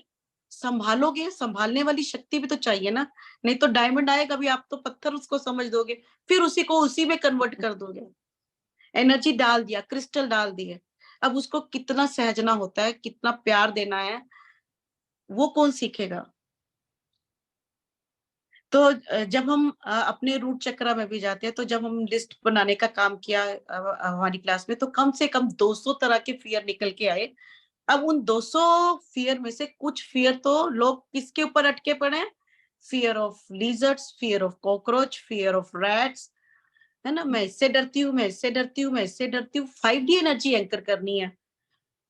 संभालोगे, संभालने वाली शक्ति भी तो चाहिए ना। नहीं तो डायमंड आएगा भी, आप तो पत्थर उसको समझ दोगे, फिर उसी को उसी में कन्वर्ट कर दोगे। एनर्जी डाल दिया, क्रिस्टल डाल दिए, अब उसको कितना सहजना होता है, कितना प्यार देना है, वो कौन सीखेगा। तो जब हम अपने रूट चक्र में भी जाते हैं, तो जब हम लिस्ट बनाने का काम किया हमारी क्लास में, तो कम से कम 200 तरह के फियर निकल के आए। अब उन 200 फियर में से कुछ फियर तो लोग किसके ऊपर अटके पड़े हैं, fear of lizards, fear of cockroach, fear of rats, है ना। मैं इससे डरती हूँ, मैं इससे डरती हूँ, मैं इससे डरती हूँ। 5D एनर्जी एंकर करनी है।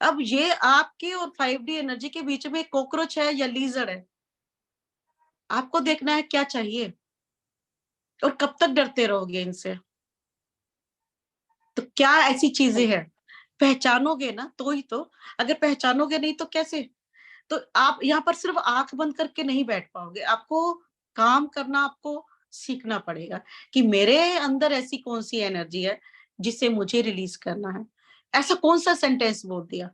अब ये आपके और 5D एनर्जी के बीच में कॉकरोच है या लीजर्ड है, आपको देखना है क्या चाहिए, और कब तक डरते रहोगे इनसे। तो क्या ऐसी चीजें हैं, पहचानोगे ना तो ही तो। अगर पहचानोगे नहीं तो कैसे। तो आप यहाँ पर सिर्फ आंख बंद करके नहीं बैठ पाओगे, आपको काम करना, आपको सीखना पड़ेगा कि मेरे अंदर ऐसी कौन सी एनर्जी है जिसे मुझे रिलीज करना है। ऐसा कौन सा सेंटेंस बोल दिया।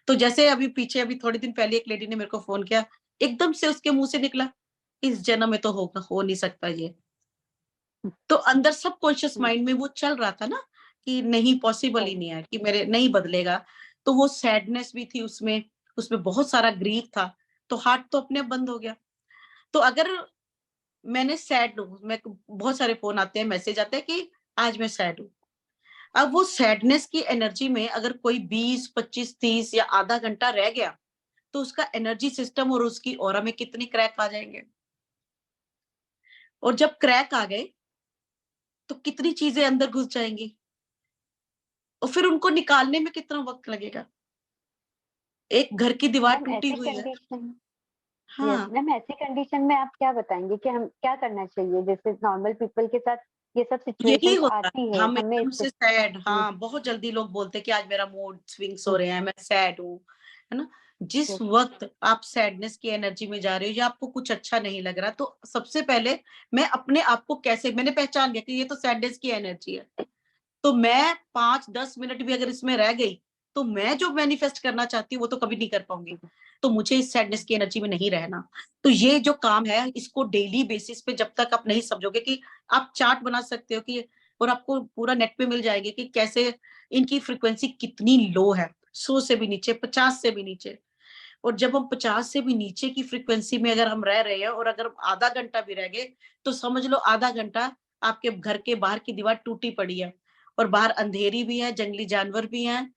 तो जैसे अभी पीछे, अभी थोड़े दिन पहले एक लेडी ने मेरे को फोन किया, एकदम से उसके मुंह से निकला, इस जन्म में तो होगा, हो नहीं सकता ये। तो अंदर सब कॉन्शियस माइंड में वो चल रहा था ना, कि नहीं, पॉसिबल ही नहीं है, कि मेरे नहीं बदलेगा। तो वो सैडनेस भी थी उसमें, उसमें बहुत सारा ग्रीफ था। तो हार्ट तो अपने आप बंद हो गया। तो अगर मैंने सैड हूँ, मैं बहुत सारे फोन आते हैं, मैसेज आते हैं कि आज मैं सैड हूँ। अब वो सैडनेस की एनर्जी में अगर कोई 20, 25, 30 या आधा घंटा रह गया, तो उसका एनर्जी सिस्टम और उसकी ऑरा में कितने क्रैक आ जाएंगे। और जब क्रैक आ गए, तो कितनी चीजें अंदर घुस जाएंगी, और फिर उनको निकालने में कितना वक्त लगेगा। एक घर की दीवार मैम टूटी ऐसी हुई है। कंडीशन, यस हाँ, मैम, ऐसी कंडीशन में आप क्या बताएंगे कि हम क्या करना चाहिए, जैसे नॉर्मल पीपल के साथ ये सब यही सिचुएशंस होता आती है, है, हम हमें एकदम से सैड। जी, हाँ, बहुत जल्दी लोग बोलते हैं कि आज मेरा मूड स्विंग्स हो रहे हैं, मैं सैड हूँ, है ना। जिस वक्त आप सैडनेस की एनर्जी में जा रहे हो या आपको कुछ अच्छा नहीं लग रहा, तो सबसे पहले मैं अपने आप को कैसे, मैंने पहचान लिया कि ये तो सैडनेस की एनर्जी है, तो मैं 5-10 मिनट भी अगर इसमें रह गई, तो मैं जो मैनिफेस्ट करना चाहती हूँ वो तो कभी नहीं कर पाऊंगी। तो मुझे इस सैडनेस की एनर्जी में नहीं रहना। तो ये जो काम है, इसको डेली बेसिस पे जब तक आप नहीं समझोगे, कि आप चार्ट बना सकते हो कि, और आपको पूरा नेट पे मिल जाएगी कि कैसे इनकी फ्रीक्वेंसी कितनी लो है, 100 से भी नीचे, 50 से भी नीचे। और जब हम 50 से भी नीचे की फ्रीक्वेंसी में अगर हम रह रहे हैं, और अगर आधा घंटा भी रह गए, तो समझ लो आधा घंटा आपके घर के बाहर की दीवार टूटी पड़ी है, और बाहर अंधेरी भी है, जंगली जानवर भी हैं,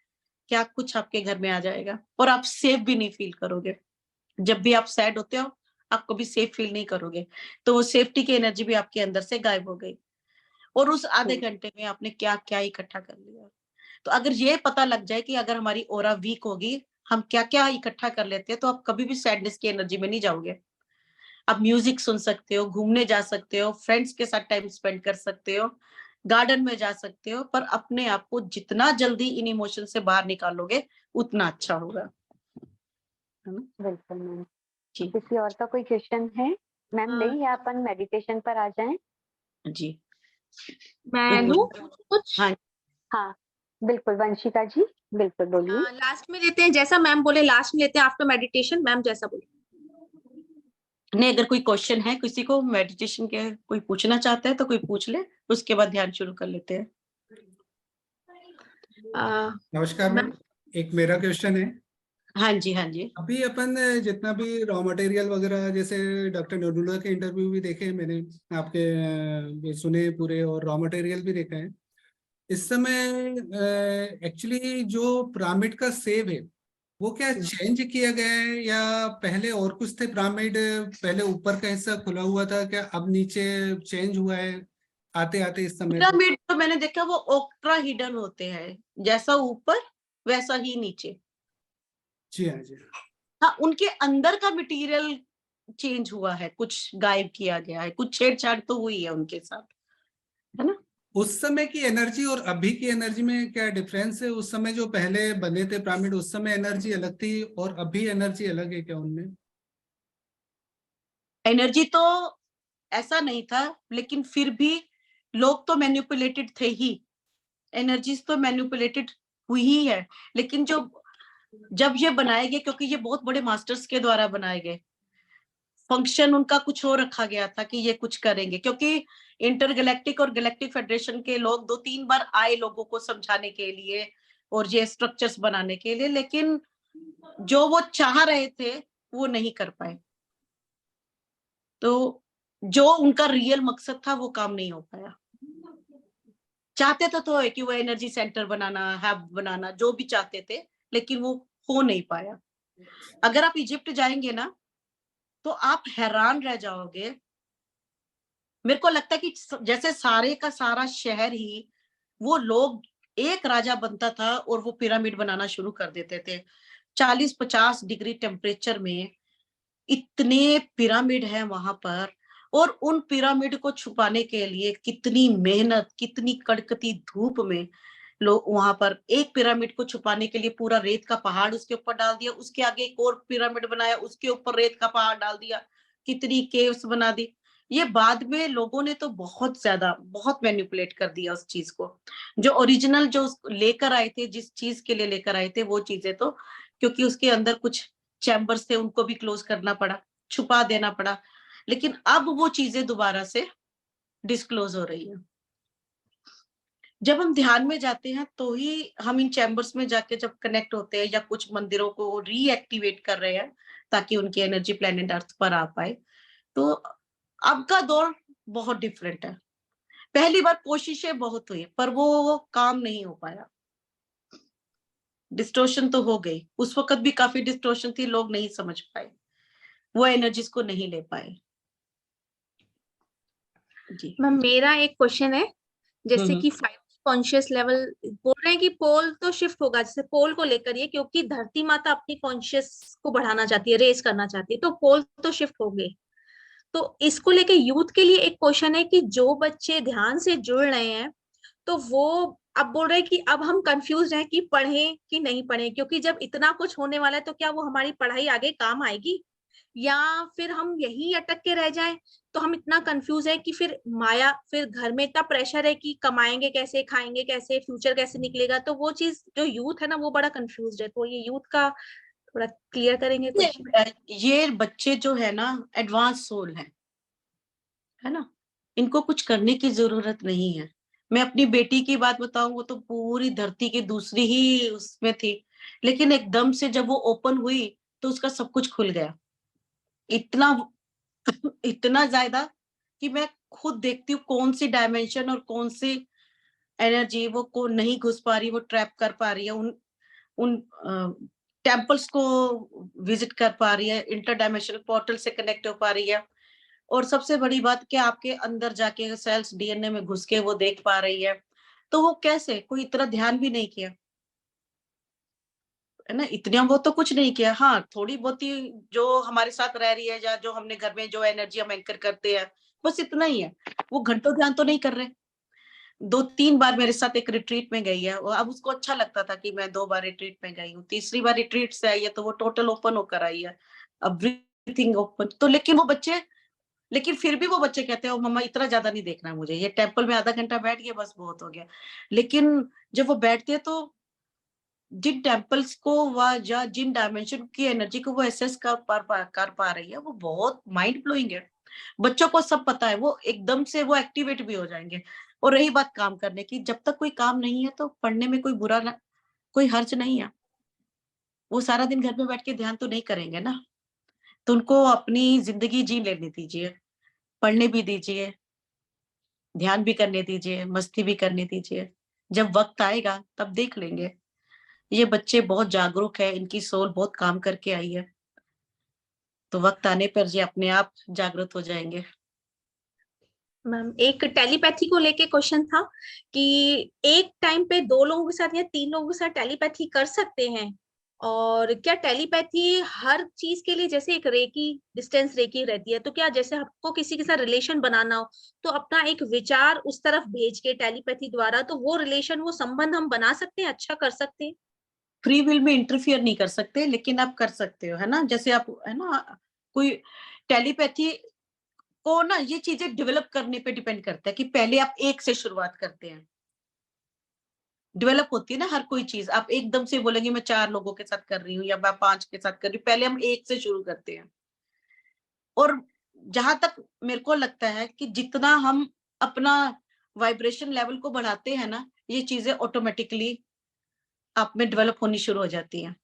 क्या कुछ आपके घर में आ जाएगा, और आप सेफ भी नहीं फील करोगे। जब भी आप सैड होते हो, आप कभी सेफ फील नहीं करोगे। तो वो सेफ्टी की एनर्जी भी आपके अंदर से गायब हो गई, और उस आधे घंटे में आपने क्या क्या इकट्ठा कर लिया। तो अगर ये पता लग जाए कि अगर हमारी ऑरा वीक होगी, हम क्या क्या इकट्ठा कर लेते हैं, तो आप कभी भी सैडनेस की एनर्जी में नहीं जाओगे। आप म्यूजिक सुन सकते हो, घूमने जा सकते हो, फ्रेंड्स के साथ टाइम स्पेंड कर सकते हो, गार्डन में जा सकते हो, पर अपने आप को जितना जल्दी इन इमोशन से बाहर निकालोगे, उतना अच्छा होगा, है ना। बिल्कुल मैम। जी किसी और का कोई क्वेश्चन है मैम? हाँ, नहीं है, अपन मेडिटेशन पर आ जाएं। जी। मैं लूं कुछ। हाँ, हाँ बिल्कुल, वंशिका जी बिल्कुल बोलिए। लास्ट में लेते हैं, जैसा मैम बोले लास्ट में लेते हैं, आफ्टर मेडिटेशन, मैम जैसा बोले। नहीं, अगर कोई क्वेश्चन है किसी को मेडिटेशन के, कोई पूछना चाहता है तो कोई पूछ ले, उसके बाद ध्यान शुरू कर लेते हैं। नमस्कार मैम, एक मेरा क्वेश्चन है। हाँ जी, हाँ जी। अभी अपन जितना भी रॉ मटेरियल वगैरह, जैसे डॉक्टर नडुला के इंटरव्यू भी देखे मैंने, आपके ये सुने पूरे, और रॉ मटेरियल भी देखा है। इस समय एक्चुअली जो पिरामिड का सेब है, वो क्या चेंज किया गया है या पहले और कुछ थे पिरामिड? पहले ऊपर का हिस्सा खुला हुआ था क्या, अब नीचे चेंज हुआ है आते आते इस समय पे? पिरामिड तो मैंने देखा वो ओक्ट्रा हिडन होते हैं, जैसा ऊपर वैसा ही नीचे। जी हाँ, जी हाँ। हाँ, उनके अंदर का मटेरियल चेंज हुआ है, कुछ गायब किया गया है, कुछ छेड़छाड़ तो हुई है उनके साथ, है ना। उस समय की एनर्जी और अभी की एनर्जी में क्या डिफरेंस है? उस समय जो पहले बने थे पिरामिड, उस समय एनर्जी अलग थी और अभी एनर्जी अलग है क्या उनमें? एनर्जी तो ऐसा नहीं था, लेकिन फिर भी लोग तो मैनिपुलेटेड थे ही, एनर्जीज तो मैनिपुलेटेड हुई ही है। लेकिन जो जब ये बनाए गए, क्योंकि ये बहुत बड़े मास्टर्स के द्वारा बनाए गए, फंक्शन उनका कुछ और रखा गया था कि ये कुछ करेंगे, क्योंकि इंटरगैलेक्टिक और गैलेक्टिक फेडरेशन के लोग 2-3 बार आए लोगों को समझाने के लिए और ये स्ट्रक्चर्स बनाने के लिए, लेकिन जो वो चाह रहे थे वो नहीं कर पाए। तो जो उनका रियल मकसद था वो काम नहीं हो पाया। चाहते तो है कि वो एनर्जी सेंटर बनाना, हब बनाना, जो भी चाहते थे, लेकिन वो हो नहीं पाया। अगर आप इजिप्ट जाएंगे ना तो आप हैरान रह जाओगे। मेरे को लगता है कि जैसे सारे का सारा शहर ही, वो लोग, एक राजा बनता था और वो पिरामिड बनाना शुरू कर देते थे। 40-50 डिग्री टेम्परेचर में इतने पिरामिड हैं वहां पर, और उन पिरामिड को छुपाने के लिए कितनी मेहनत, कितनी कड़कती धूप में लोग वहां पर, एक पिरामिड को छुपाने के लिए पूरा रेत का पहाड़ उसके ऊपर डाल दिया, उसके आगे एक और पिरामिड बनाया, उसके ऊपर रेत का पहाड़ डाल दिया, कितनी केव्स बना दी। ये बाद में लोगों ने तो बहुत ज्यादा, बहुत मैनिपुलेट कर दिया उस चीज को। जो ओरिजिनल जो लेकर आए थे, जिस चीज के लिए लेकर आए थे वो चीजें, तो क्योंकि उसके अंदर कुछ चैम्बर्स थे, उनको भी क्लोज करना पड़ा, छुपा देना पड़ा। लेकिन अब वो चीजें दोबारा से डिस्क्लोज हो रही है। जब हम ध्यान में जाते हैं तो ही हम इन चैम्बर्स में जाके जब कनेक्ट होते हैं या कुछ मंदिरों को रीएक्टिवेट कर रहे हैं ताकि उनकी एनर्जी प्लेनेट अर्थ पर आ पाए, तो अब का दौर बहुत डिफरेंट है। पहली बार कोशिशें बहुत हुई पर वो काम नहीं हो पाया, डिस्टोर्शन तो हो गई। उस वक्त भी काफी डिस्टोर्शन थी, लोग नहीं समझ पाए, वो एनर्जीज को नहीं ले पाए। जी मैम, मेरा एक क्वेश्चन है, जैसे हम्म कि 5 कॉन्शियस लेवल बोल रहे हैं कि पोल तो शिफ्ट होगा, जैसे पोल को लेकर ये, क्योंकि धरती माता अपनी कॉन्शियस को बढ़ाना चाहती है, रेस करना चाहती है, तो पोल तो शिफ्ट हो गए। तो इसको लेके यूथ के लिए एक क्वेश्चन है कि जो बच्चे ध्यान से जुड़ रहे हैं, तो वो अब बोल रहे हैं कि अब हम कंफ्यूज हैं कि पढ़ें कि नहीं पढ़ें, क्योंकि जब इतना कुछ होने वाला है तो क्या वो हमारी पढ़ाई आगे काम आएगी, या फिर हम यहीं अटक के रह जाएं। तो हम इतना कंफ्यूज है कि फिर माया, फिर घर में इतना प्रेशर है कि कमाएंगे कैसे, खाएंगे कैसे, फ्यूचर कैसे निकलेगा। तो वो चीज जो यूथ है ना, वो बड़ा कंफ्यूज है। तो ये यूथ का थोड़ा क्लियर करेंगे कुछ? ये बच्चे जो है ना, एडवांस सोल है ना, इनको कुछ करने की जरूरत नहीं है। मैं अपनी बेटी की बात बताऊं, वो तो पूरी धरती की दूसरी ही उसमें थी, लेकिन एकदम से जब वो ओपन हुई तो उसका सब कुछ खुल गया। इतना इतना ज्यादा कि मैं खुद देखती हूँ कौन सी डायमेंशन और कौन सी एनर्जी वो को नहीं घुस पा रही, वो ट्रैप कर पा रही है, उन उन टेम्पल्स को विजिट कर पा रही है, इंटर डायमेंशनल पोर्टल से कनेक्ट हो पा रही है। और सबसे बड़ी बात क्या, आपके अंदर जाके सेल्स डीएनए में घुस के वो देख पा रही है। तो वो कैसे, कोई इतना ध्यान भी नहीं किया, है ना, इतना वो तो कुछ नहीं किया। हाँ, थोड़ी बहुत ही जो हमारे साथ रह रही है या जो हमने घर में जो एनर्जी हम एंकर करते हैं, बस इतना ही है। वो घंटों ध्यान तो नहीं कर रहे। 2-3 बार मेरे साथ एक रिट्रीट में गई है, और अब उसको अच्छा लगता था कि मैं 2 बार रिट्रीट में गई हूँ, तीसरी बार रिट्रीट से आई है तो वो टोटल ओपन होकर आई है, एवरीथिंग ओपन। तो लेकिन फिर भी वो बच्चे कहते हैं, मम्मा इतना ज्यादा नहीं देखना मुझे, ये टेम्पल में आधा घंटा बैठ गया बस बहुत हो गया। लेकिन जब वो बैठते हैं तो जिन टेम्पल्स को या जिन डायमेंशन की एनर्जी को वो एसेस कर पा रही है, वो बहुत माइंड ब्लोइंग है। बच्चों को सब पता है, वो एकदम से वो एक्टिवेट भी हो जाएंगे। और रही बात काम करने की, जब तक कोई काम नहीं है तो पढ़ने में कोई हर्ज नहीं है। वो सारा दिन घर में बैठ के ध्यान तो नहीं करेंगे ना, तो उनको अपनी जिंदगी जी लेने दीजिए, पढ़ने भी दीजिए, ध्यान भी करने दीजिए, मस्ती भी करने दीजिए। जब वक्त आएगा तब देख लेंगे। ये बच्चे बहुत जागरूक है, इनकी सोल बहुत काम करके आई है, तो वक्त आने पर ये अपने आप जागृत हो जाएंगे। मैम एक टेलीपैथी को लेके क्वेश्चन था कि एक टाइम पे 2 लोगों के साथ या 3 लोगों के साथ टेलीपैथी कर सकते हैं, और क्या टेलीपैथी हर चीज के लिए जैसे एक रेकी डिस्टेंस रेकी रहती है, तो क्या जैसे आपको किसी के साथ रिलेशन बनाना हो तो अपना एक विचार उस तरफ भेज के टेलीपैथी द्वारा तो वो रिलेशन वो संबंध हम बना सकते हैं, अच्छा कर सकते हैं? फ्री विल में इंटरफियर नहीं कर सकते, लेकिन आप कर सकते हो, है ना। जैसे आप, है ना, कोई टेलीपैथी को ना ये चीजें डेवलप करने पे डिपेंड करता है कि पहले आप एक से शुरुआत करते हैं। डेवलप होती है ना हर कोई चीज, आप एकदम से बोलेंगे मैं 4 लोगों के साथ कर रही हूँ या मैं 5 के साथ कर रही हूँ, पहले हम एक से शुरू करते हैं। और जहां तक मेरे को लगता है कि जितना हम अपना वाइब्रेशन लेवल को बढ़ाते हैं ना, ये चीजें ऑटोमेटिकली आप में डेवलप होनी शुरू हो जाती हैं।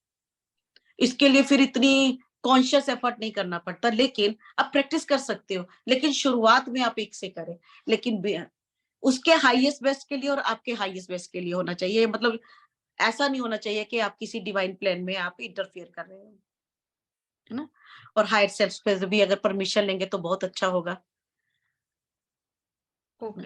इसके लिए फिर इतनी कॉन्शियस एफर्ट नहीं करना पड़ता, लेकिन आप प्रैक्टिस कर सकते हो, लेकिन शुरुआत में आप एक से करें। लेकिन उसके हाईएस्ट बेस्ट के लिए और आपके हाईएस्ट बेस्ट के लिए होना चाहिए, मतलब ऐसा नहीं होना चाहिए कि आप किसी डिवाइन प्लान में आप इंटरफियर कर रहे हो, है ना। और हायर सेल्फ पे भी अगर परमिशन लेंगे तो बहुत अच्छा होगा। ओके,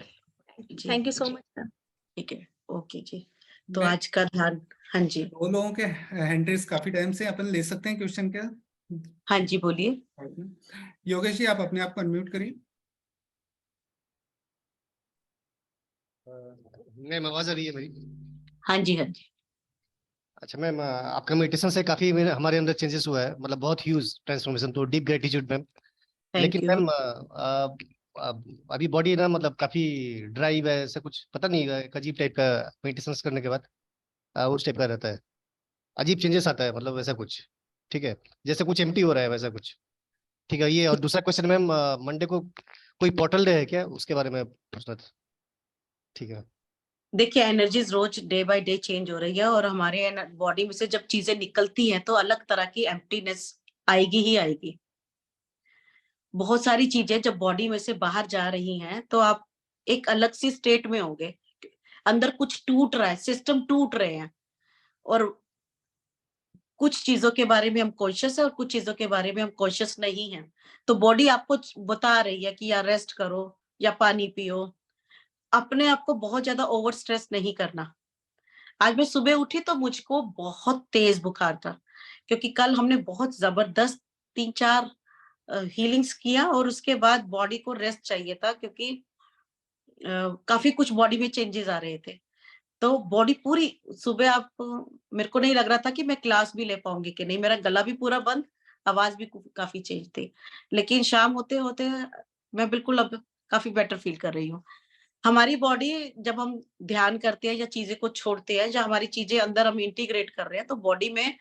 जी thank you so much sir. ठीक है, ओके जी। तो मैं आज का ध्यान, हाँ जी, 2 लोगों के हैंड रेज काफी टाइम से, अपन ले सकते हैं क्वेश्चन क्या? हाँ जी बोलिए। योगेश जी, आप अपने आप को अनम्यूट करिए। मैम आवाज आ रही है मेरी? हाँ जी, हाँ जी। अच्छा मैम, आपका मेडिटेशन से काफी हमारे अंदर चेंजेस हुआ है, मतलब बहुत ह्यूज ट्रांसफॉर्मेशन, तो डीप ग्रेटिट्यूड मैम। लेकिन थैंक यू। मैम अभी बॉडी ना मतलब काफी ड्राई है, ऐसा कुछ पता नहीं, एक अजीब टाइप का मेडिटेशन करने के बाद उस टाइप का रहता है, अजीब चेंजेस आता है, मतलब वैसा कुछ। ठीक है, जैसे कुछ एम्प्टी हो रहा है वैसा कुछ। ठीक है, ये। और दूसरा क्वेश्चन मैम, मंडे को कोई पोर्टल डे है क्या, उसके बारे में पूछना था। ठीक है। देखिए, एनर्जीज रोज डे बाय डे चेंज हो रही है, और हमारे बॉडी में से जब चीजें निकलती हैं तो अलग तरह की एम्प्टीनेस आएगी ही आएगी। बहुत सारी चीजें जब बॉडी में से बाहर जा रही हैं तो आप एक अलग सी स्टेट में होंगे, अंदर कुछ टूट रहा है, सिस्टम टूट रहे हैं, और कुछ चीजों के बारे में हम कॉन्शियस है और कुछ चीजों के बारे में हम कॉन्शियस नहीं है। तो बॉडी आपको बता रही है कि या रेस्ट करो या पानी पियो। अपने आप को बहुत ज्यादा ओवर स्ट्रेस नहीं करना। आज मैं सुबह उठी तो मुझको बहुत तेज बुखार था, क्योंकि कल हमने बहुत जबरदस्त 3-4 हीलिंग्स किया, और उसके बाद बॉडी को रेस्ट चाहिए था, क्योंकि काफी कुछ बॉडी में चेंजेस आ रहे थे। तो बॉडी पूरी सुबह आप, मेरे को नहीं लग रहा था कि मैं क्लास भी ले पाऊंगी कि नहीं, मेरा गला भी पूरा बंद, आवाज भी काफी चेंज थी। लेकिन शाम होते होते मैं बिल्कुल अब काफी बेटर फील कर रही हूँ। हमारी बॉडी, जब हम ध्यान करते हैं या चीजें को छोड़ते हैं, या हमारी चीजें अंदर हम इंटीग्रेट कर रहे हैं, तो बॉडी में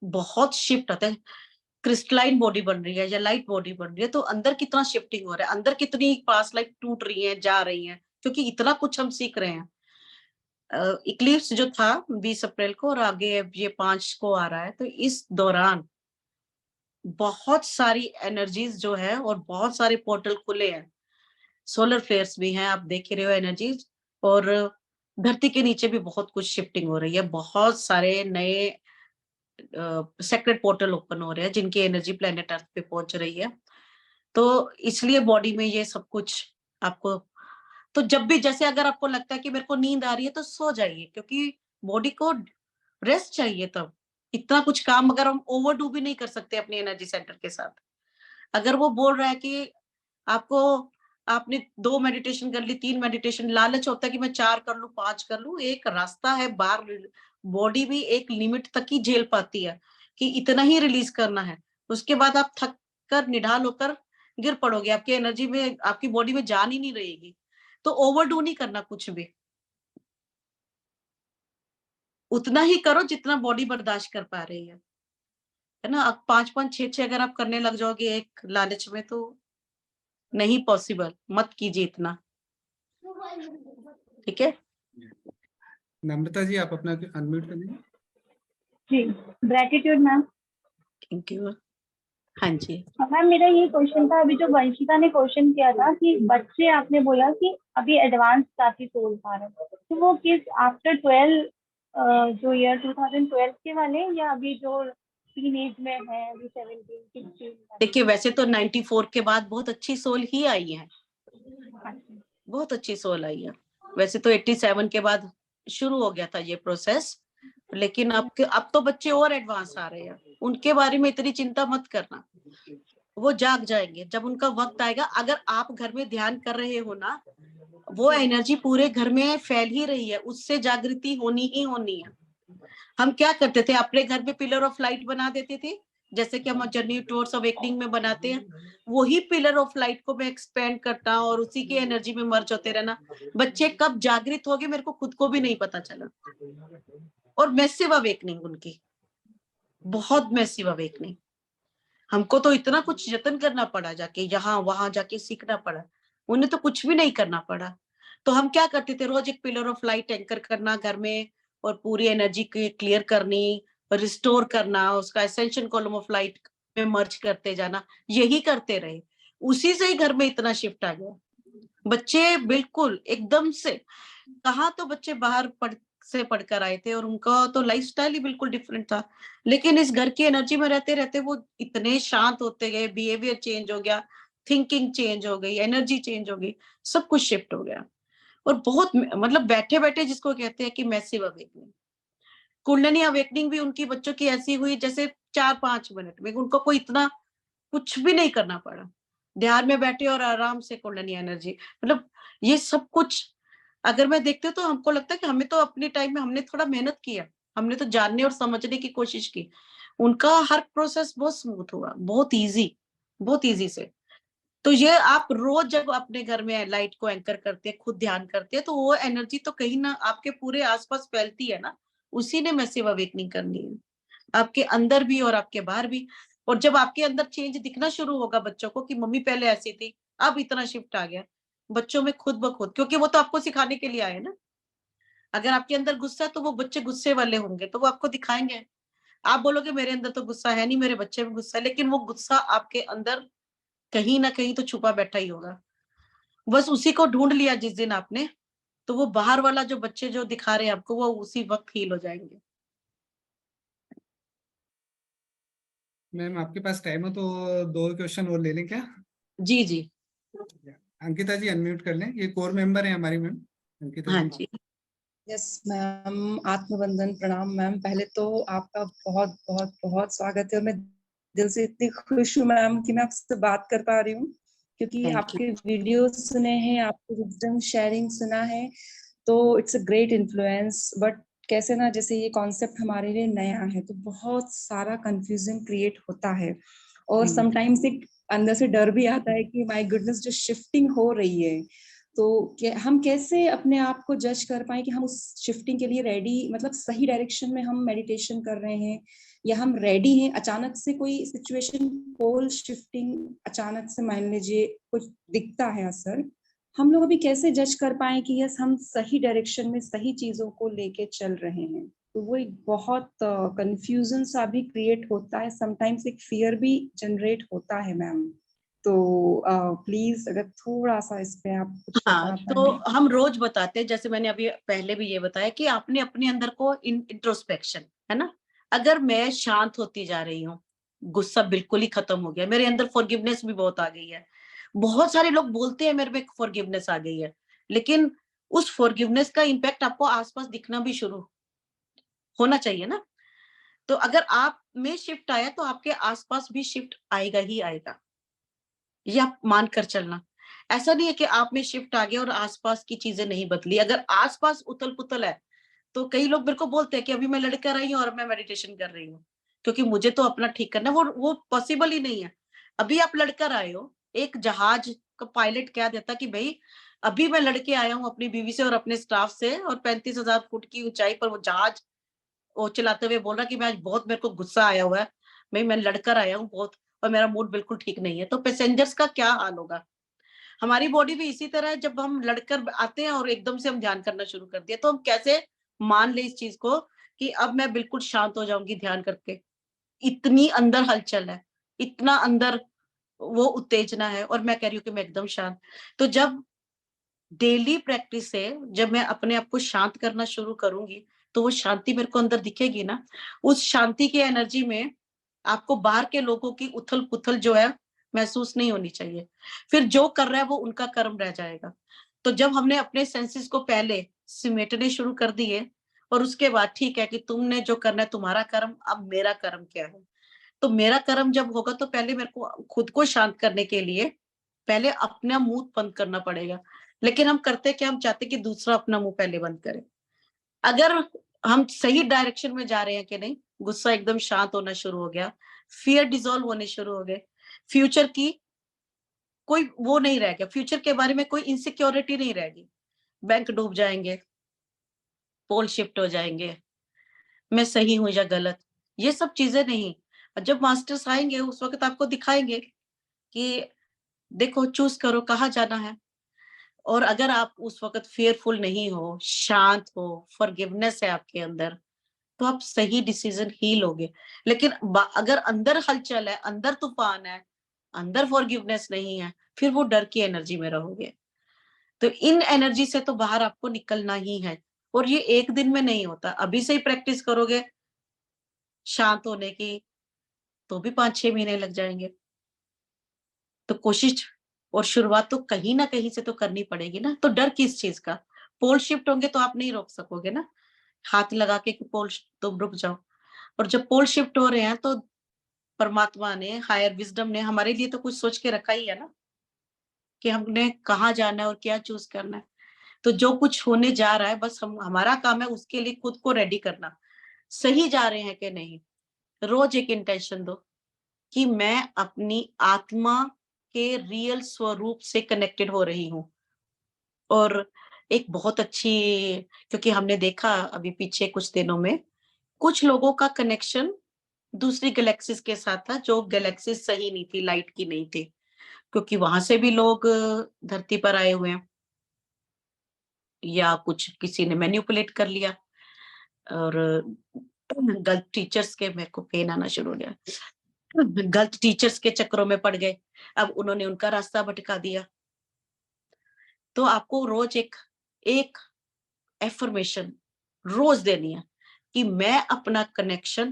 बहुत शिफ्ट आता है। क्रिस्टलाइन बॉडी बन रही है या लाइट बॉडी बन रही है, तो अंदर कितना शिफ्टिंग हो रहा है, अंदर कितनी पास्ट लाइफ टूट रही है, जा रही है, क्योंकि इतना कुछ हम सीख रहे हैं। इक्लिप्स जो था 20 अप्रैल को, और आगे अब ये 5 को आ रहा है, तो इस दौरान बहुत सारी एनर्जीज जो है और बहुत सारे पोर्टल खुले हैं। सोलर फ्लेयर्स भी हैं, आप देख ही रहे हो एनर्जीज। और धरती के नीचे भी बहुत कुछ शिफ्टिंग हो रही है, बहुत सारे नए सेक्रेट पोर्टल ओपन हो रहे हैं, जिनकी एनर्जी प्लेनेट अर्थ पे पहुंच रही है। तो इसलिए बॉडी में ये सब कुछ आपको, तो जब भी, जैसे अगर आपको लगता है कि मेरे को नींद आ रही है तो सो जाइए, क्योंकि बॉडी को रेस्ट चाहिए। तब इतना कुछ काम अगर हम ओवरडू भी नहीं कर सकते अपने एनर्जी सेंटर के साथ। अगर वो बोल रहा है कि आपको, आपने 2 मेडिटेशन कर ली, 3 मेडिटेशन, लालच होता है कि मैं 4 कर लूं, 5 कर लूं, एक रास्ता है बाहर। बॉडी भी एक लिमिट तक ही झेल पाती है कि इतना ही रिलीज करना है। उसके बाद आप थक कर निढाल होकर गिर पड़ोगे, आपकी एनर्जी में, आपकी बॉडी में जान ही नहीं रहेगी। तो ओवरडू नहीं करना कुछ भी, उतना ही करो जितना बॉडी बर्दाश्त कर पा रही है ना। अब 5-5, 6-6 अगर आप करने लग जाओगे एक लालच में, तो नहीं पॉसिबल, मत कीजिए इतना। ठीक है, नम्रता जी, आप अपना अनम्यूट कर लीजिए। जी, ग्रेटिट्यूड मैम। Thank you. हाँ जी, मैम मेरा ये क्वेश्चन था, अभी जो वंशिका ने क्वेश्चन किया था कि बच्चे, आपने बोला कि अभी एडवांस काफी सोल पा रहे हैं, तो वो किस आफ्टर 12 जो ईयर 2012 के वाले या अभी जो टीन एज में है अभी 17 16? देखिए वैसे तो 94 के बाद बहुत अच्छी सोल ही आई है, बहुत अच्छी सोल आई है। वैसे तो 87 के बाद शुरू हो गया था ये प्रोसेस, लेकिन अब तो बच्चे और एडवांस आ रहे हैं, उनके बारे में इतनी चिंता मत करना, वो जाग जाएंगे जब उनका वक्त आएगा। अगर आप घर में ध्यान कर रहे हो ना, वो एनर्जी पूरे घर में फैल ही रही है, उससे जागृति होनी ही होनी है। हम क्या करते थे, अपने घर में पिलर ऑफ लाइट बना देते थे, जैसे कि हम जर्नी टुवर्ड्स अवेकनिंग में बनाते हैं, वही पिलर ऑफ लाइट को मैं एक्सपेंड करता और उसी की एनर्जी में मर्ज होते रहना। बच्चे कब जागृत हो गए मेरे को खुद को भी नहीं पता चला। और मैसिव अवेकनिंग उनकी, बहुत मैसिव अवेकनिंग। हमको तो इतना कुछ यत्न करना पड़ा, जाके यहाँ वहां जाके सीखना पड़ा, उन्हें तो कुछ भी नहीं करना पड़ा। तो हम क्या करते थे, रोज एक पिलर ऑफ लाइट एंकर करना घर में और पूरी एनर्जी क्लियर करनी, रिस्टोर करना, उसका एसेंशियल कॉलम ऑफ लाइट में मर्ज करते जाना, यही करते रहे। उसी से ही घर में इतना शिफ्ट आ गया। बच्चे बिल्कुल एकदम से, कहाँ तो बच्चे बाहर पढ़कर आए थे और उनका तो लाइफस्टाइल ही बिल्कुल डिफरेंट था, लेकिन इस घर की एनर्जी में रहते रहते वो इतने शांत होते गए, बिहेवियर चेंज हो गया, थिंकिंग चेंज हो गई, एनर्जी चेंज हो गई, सब कुछ शिफ्ट हो गया। और बहुत मतलब बैठे बैठे जिसको कहते हैं कि मैसिव अवेकनिंग, कुंडलिनी अवेकनिंग भी उनकी बच्चों की ऐसी हुई जैसे 4-5 मिनट में, उनको कोई इतना कुछ भी नहीं करना पड़ा, ध्यान में बैठे और आराम से कुंडलिनी एनर्जी। मतलब ये सब कुछ अगर मैं देखती हूँ तो हमको लगता है कि हमें तो अपने टाइम में हमने थोड़ा मेहनत किया, हमने तो जानने और समझने की कोशिश की। उनका हर प्रोसेस बहुत स्मूथ हुआ, बहुत इजी से। तो ये आप रोज जब अपने घर में लाइट को एंकर करते हैं, खुद ध्यान करते हैं, तो वो एनर्जी तो कहीं ना आपके पूरे आसपास फैलती है ना, उसी ने मैसिव अवेकनिंग करनी है, आपके अंदर भी और आपके बाहर भी। और जब आपके अंदर चेंज दिखना शुरू होगा बच्चों को कि मम्मी पहले ऐसी थी, अब इतना शिफ्ट आ गया बच्चों में खुद ब खुद, क्योंकि वो तो आपको सिखाने के लिए आए ना। अगर आपके अंदर गुस्सा है तो वो बच्चे गुस्से वाले होंगे, तो वो आपको दिखाएंगे। आप बोलोगे मेरे अंदर तो गुस्सा है नहीं, मेरे बच्चे में गुस्सा है, लेकिन वो गुस्सा आपके अंदर कहीं ना कहीं तो छुपा बैठा ही होगा। बस उसी को ढूंढ लिया जिस दिन आपने, तो वो बाहर वाला जो बच्चे जो दिखा रहे हैं आपको, वो उसी वक्त हील हो जाएंगे। मैम आपके पास टाइम हो तो 2 क्वेश्चन और ले लें क्या? जी जी। अंकिता जी अनम्यूट कर लें, ये कोर मेंबर है हमारी मैम अंकिता हाँ जी। जी। यस मैम, आत्मवंदन प्रणाम मैम। पहले तो आपका बहुत बहुत बहुत स्वागत है और मैं दिल से इतनी खुश हूँ मैम कि मैं आपसे बात कर पा रही हूँ, क्योंकि Thank आपके वीडियो सुने हैं, आपके विजडम शेयरिंग सुना है, तो it's a great influence. But कैसे ना, जैसे ये कॉन्सेप्ट हमारे लिए नया है तो बहुत सारा कंफ्यूजन क्रिएट होता है और समटाइम्स एक अंदर से डर भी आता है कि माय गुडनेस जो शिफ्टिंग हो रही है, तो हम कैसे अपने आप को जज कर पाए कि हम उस शिफ्टिंग के लिए रेडी, मतलब सही डायरेक्शन में हम मेडिटेशन कर रहे हैं या हम रेडी हैं। अचानक से कोई सिचुएशन, पोल शिफ्टिंग अचानक से मान लीजिए कुछ दिखता है असर, हम लोग अभी कैसे जज कर पाए कि यस हम सही डायरेक्शन में सही चीजों को लेके चल रहे हैं। तो वो एक बहुत कंफ्यूजन सा भी क्रिएट होता है, समटाइम्स एक फियर भी जनरेट होता है मैम। तो प्लीज अगर थोड़ा सा इस पे आप कुछ हाँ, बता तो पाए। हम रोज बताते हैं, जैसे मैंने अभी पहले भी ये बताया कि आपने अपने अंदर को इंट्रोस्पेक्शन है ना। अगर मैं शांत होती जा रही हूँ, गुस्सा बिल्कुल ही खत्म हो गया, मेरे अंदर फॉरगिवनेस भी बहुत आ गई है। बहुत सारे लोग बोलते हैं मेरे में फॉरगिवनेस आ गई है, लेकिन उस फॉरगिवनेस का इम्पैक्ट आपको आसपास दिखना भी शुरू होना चाहिए ना। तो अगर आप में शिफ्ट आया तो आपके आसपास भी शिफ्ट आएगा ही आएगा, ये आप मानकर चलना। ऐसा नहीं है कि आप में शिफ्ट आ गया और आसपास की चीजें नहीं बदली। अगर आसपास उथल पुथल है तो कई लोग मेरे को बोलते हैं कि अभी मैं लड़कर आई हूँ और मैं मेडिटेशन कर रही हूँ, क्योंकि मुझे तो अपना ठीक करना है। वो पॉसिबल ही नहीं है। अभी आप लड़कर आए हो, एक जहाज का पायलट कह देता कि भाई अभी मैं लड़के आया हूँ अपनी बीवी से और अपने स्टाफ से, और 35,000 फुट की ऊंचाई पर वो जहाज वो चलाते हुए बोल रहा कि मैं आज बहुत, मेरे को गुस्सा आया हुआ है, भाई मैं लड़कर आया हूँ बहुत और मेरा मूड बिल्कुल ठीक नहीं है। तो पैसेंजर्स का क्या हाल होगा। हमारी बॉडी भी इसी तरह है, जब हम लड़कर आते हैं और एकदम से हम ध्यान करना शुरू कर दिया, तो हम कैसे मान ले इस चीज को कि अब मैं बिल्कुल शांत हो जाऊंगी ध्यान करके। इतनी अंदर हलचल है, इतना अंदर वो उत्तेजना है, और मैं कह रही हूँ कि मैं एकदम शांत। तो जब डेली प्रैक्टिस से जब मैं अपने आप को शांत करना शुरू करूंगी, तो वो शांति मेरे को अंदर दिखेगी ना, उस शांति की एनर्जी में आपको बाहर के लोगों की उथल पुथल जो है महसूस नहीं होनी चाहिए। फिर जो कर रहा है वो उनका कर्म रह जाएगा। तो जब हमने अपने सेंसेस को पहले सिमेटने शुरू कर दिए और उसके बाद ठीक है कि तुमने जो करना है तुम्हारा कर्म, अब मेरा कर्म क्या है। तो मेरा कर्म जब होगा तो पहले मेरे को खुद को शांत करने के लिए पहले अपना मुंह बंद करना पड़ेगा। लेकिन हम करते क्या, हम चाहते कि दूसरा अपना मुंह पहले बंद करे। अगर हम सही डायरेक्शन में जा रहे हैं कि नहीं, गुस्सा एकदम शांत होना शुरू हो गया, फियर डिसॉल्व होने शुरू हो गए, फ्यूचर की कोई वो नहीं रह गया, फ्यूचर के बारे में कोई इनसिक्योरिटी नहीं रहेगी। बैंक डूब जाएंगे, पोल शिफ्ट हो जाएंगे, मैं सही हूं या गलत, ये सब चीजें नहीं। जब मास्टर्स आएंगे उस वक्त आपको दिखाएंगे कि देखो चूज करो कहाँ जाना है। और अगर आप उस वक्त फेयरफुल नहीं हो, शांत हो, फॉरगिवनेस है आपके अंदर, तो आप सही डिसीजन ही लोगे। लेकिन अगर अंदर हलचल है, अंदर तूफान है, अंदर फॉरगिवनेस नहीं है, फिर वो डर की एनर्जी में रहोगे। तो इन एनर्जी से तो बाहर आपको निकलना ही है। और ये एक दिन में नहीं होता, अभी से ही प्रैक्टिस करोगे शांत होने की तो भी 5-6 महीने लग जाएंगे। तो कोशिश और शुरुआत तो कहीं ना कहीं से तो करनी पड़ेगी ना। तो डर किस चीज का, पोल शिफ्ट होंगे तो आप नहीं रोक सकोगे ना, हाथ लगा के कि पोल तुम रुक जाओ। और जब पोल शिफ्ट हो रहे हैं तो परमात्मा ने, हायर विजडम ने हमारे लिए तो कुछ सोच के रखा ही है ना, कि हमने कहाँ जाना है और क्या चूज करना है। तो जो कुछ होने जा रहा है बस हमारा काम है उसके लिए खुद को रेडी करना। सही जा रहे हैं कि नहीं, रोज एक इंटेंशन दो कि मैं अपनी आत्मा के रियल स्वरूप से कनेक्टेड हो रही हूँ। और एक बहुत अच्छी, क्योंकि हमने देखा अभी पीछे कुछ दिनों में कुछ लोगों का कनेक्शन दूसरी गैलेक्सीज के साथ था, जो गैलेक्सीज सही नहीं थी, लाइट की नहीं थी, क्योंकि वहां से भी लोग धरती पर आए हुए हैं या कुछ किसी ने मैनिपुलेट कर लिया। और गलत टीचर्स के, मेरे को पेन आना शुरू हो गया, गलत टीचर्स के चक्करों में पड़ गए, अब उन्होंने उनका रास्ता भटका दिया। तो आपको रोज एक एफर्मेशन रोज देनी है कि मैं अपना कनेक्शन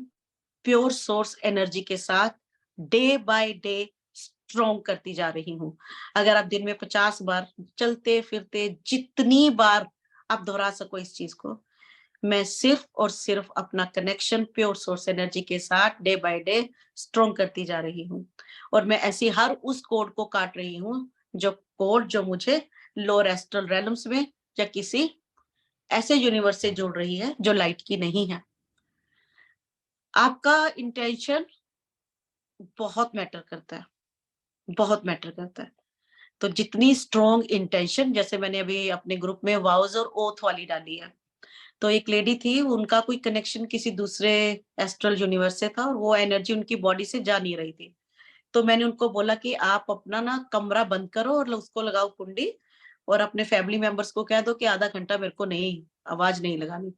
प्योर सोर्स एनर्जी के साथ डे बाय डे स्ट्रॉन्ग करती जा रही हूँ। अगर आप दिन में 50 बार चलते फिरते जितनी बार आप दोहरा सको इस चीज को, मैं सिर्फ और सिर्फ अपना कनेक्शन प्योर सोर्स एनर्जी के साथ डे बाय डे स्ट्रॉन्ग करती जा रही हूँ। और मैं ऐसी हर उस कोड को काट रही हूँ जो मुझे लोअर एस्ट्रल रेलम्स में या किसी ऐसे यूनिवर्स से जोड़ रही है जो लाइट की नहीं है। आपका इंटेंशन बहुत मैटर करता है, बहुत मैटर करता है। तो जितनी स्ट्रॉन्ग इंटेंशन, जैसे मैंने अभी अपने ग्रुप में वाउज और ओथ वाली डाली है, तो एक लेडी थी, उनका कोई कनेक्शन किसी दूसरे एस्ट्रल यूनिवर्स से था और वो एनर्जी उनकी बॉडी से जा नहीं रही थी। तो मैंने उनको बोला कि आप अपना ना कमरा बंद करो और उसको लगाओ कुंडी, और अपने फैमिली मेंबर्स को कह दो कि आधा घंटा मेरे को नहीं, आवाज नहीं लगानी।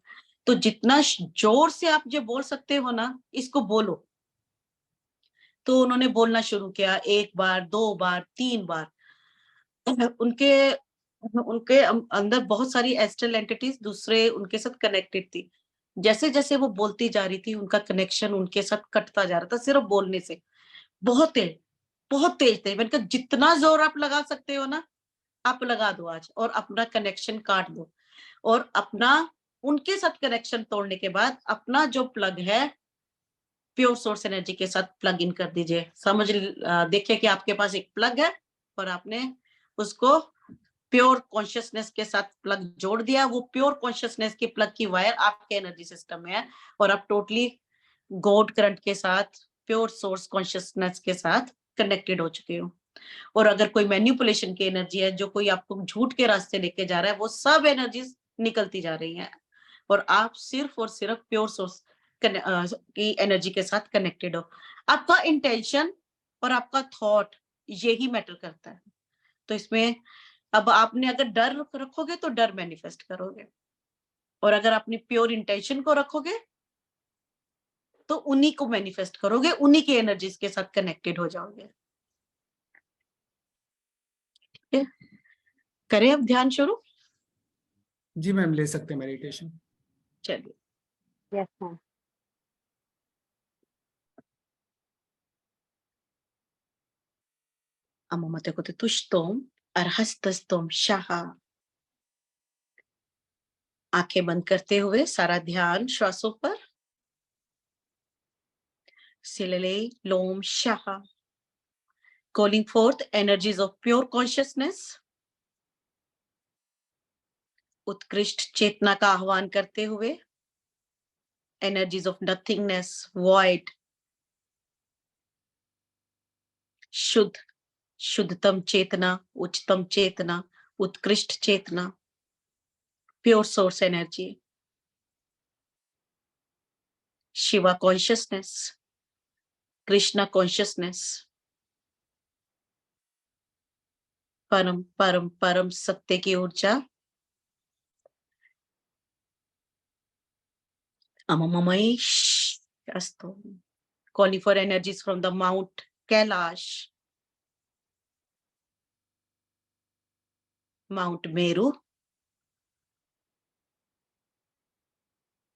तो जितना जोर से आप जो बोल सकते हो ना, इसको बोलो। तो उन्होंने बोलना शुरू किया, 1 बार 2 बार 3 बार। उनके उनके अंदर बहुत सारी एस्ट्रल एंटिटीज दूसरे उनके साथ कनेक्टेड थी। जैसे जैसे वो बोलती जा रही थी उनका कनेक्शन उनके साथ कटता जा रहा था, सिर्फ बोलने से। बहुत तेज, बहुत तेज थे। मैंने कहा जितना जोर आप लगा सकते हो ना, आप लगा दो आज, और अपना कनेक्शन काट दो। और अपना उनके साथ कनेक्शन तोड़ने के बाद अपना जो प्लग है प्योर सोर्स एनर्जी के साथ प्लग इन कर दीजिए। देखिए कि आपके पास एक प्लग है और आपने उसको प्योर कॉन्शियसनेस के साथ प्लग जोड़ दिया। वो प्योर कॉन्शियसनेस की प्लग की वायर आपके एनर्जी सिस्टम में है और आप टोटली गॉड करंट के साथ, प्योर सोर्स कॉन्शियसनेस के साथ कनेक्टेड हो चुके हो। और अगर कोई मैनिपुलेशन की एनर्जी है, जो कोई आपको झूठ के रास्ते लेके जा रहा है, वो सब एनर्जीज निकलती जा रही हैं और आप सिर्फ और सिर्फ प्योर सोर्स की एनर्जी के साथ कनेक्टेड हो। आपका इंटेंशन और आपका थॉट यही मैटर करता है। तो इसमें अब आपने अगर डर रखोगे तो डर मैनिफेस्ट करोगे, और अगर अपनी प्योर इंटेंशन को रखोगे तो उन्हीं को मैनिफेस्ट करोगे, उन्हीं की एनर्जीज के साथ कनेक्टेड हो जाओगे। ठीक है, करें अब ध्यान शुरू। जी मैम, ले सकते हैं मेडिटेशन। चलिए। Yes, ma'am. Amamate kote tushtom arhastastom shaha. आंखें बंद करते हुए सारा ध्यान श्वासों पर. Silele lom shaha. Calling forth energies of pure consciousness. उत्कृष्ट चेतना का आह्वान करते हुए. Energies of nothingness, void. शुद्ध, शुद्धतम चेतना, उच्चतम चेतना, उत्कृष्ट चेतना. Pure source energy. Shiva consciousness. Krishna consciousness. परम परम परम सत्य की ऊर्जा. Amamamai Astu. Calling for energies from the Mount Kailash, Mount Meru,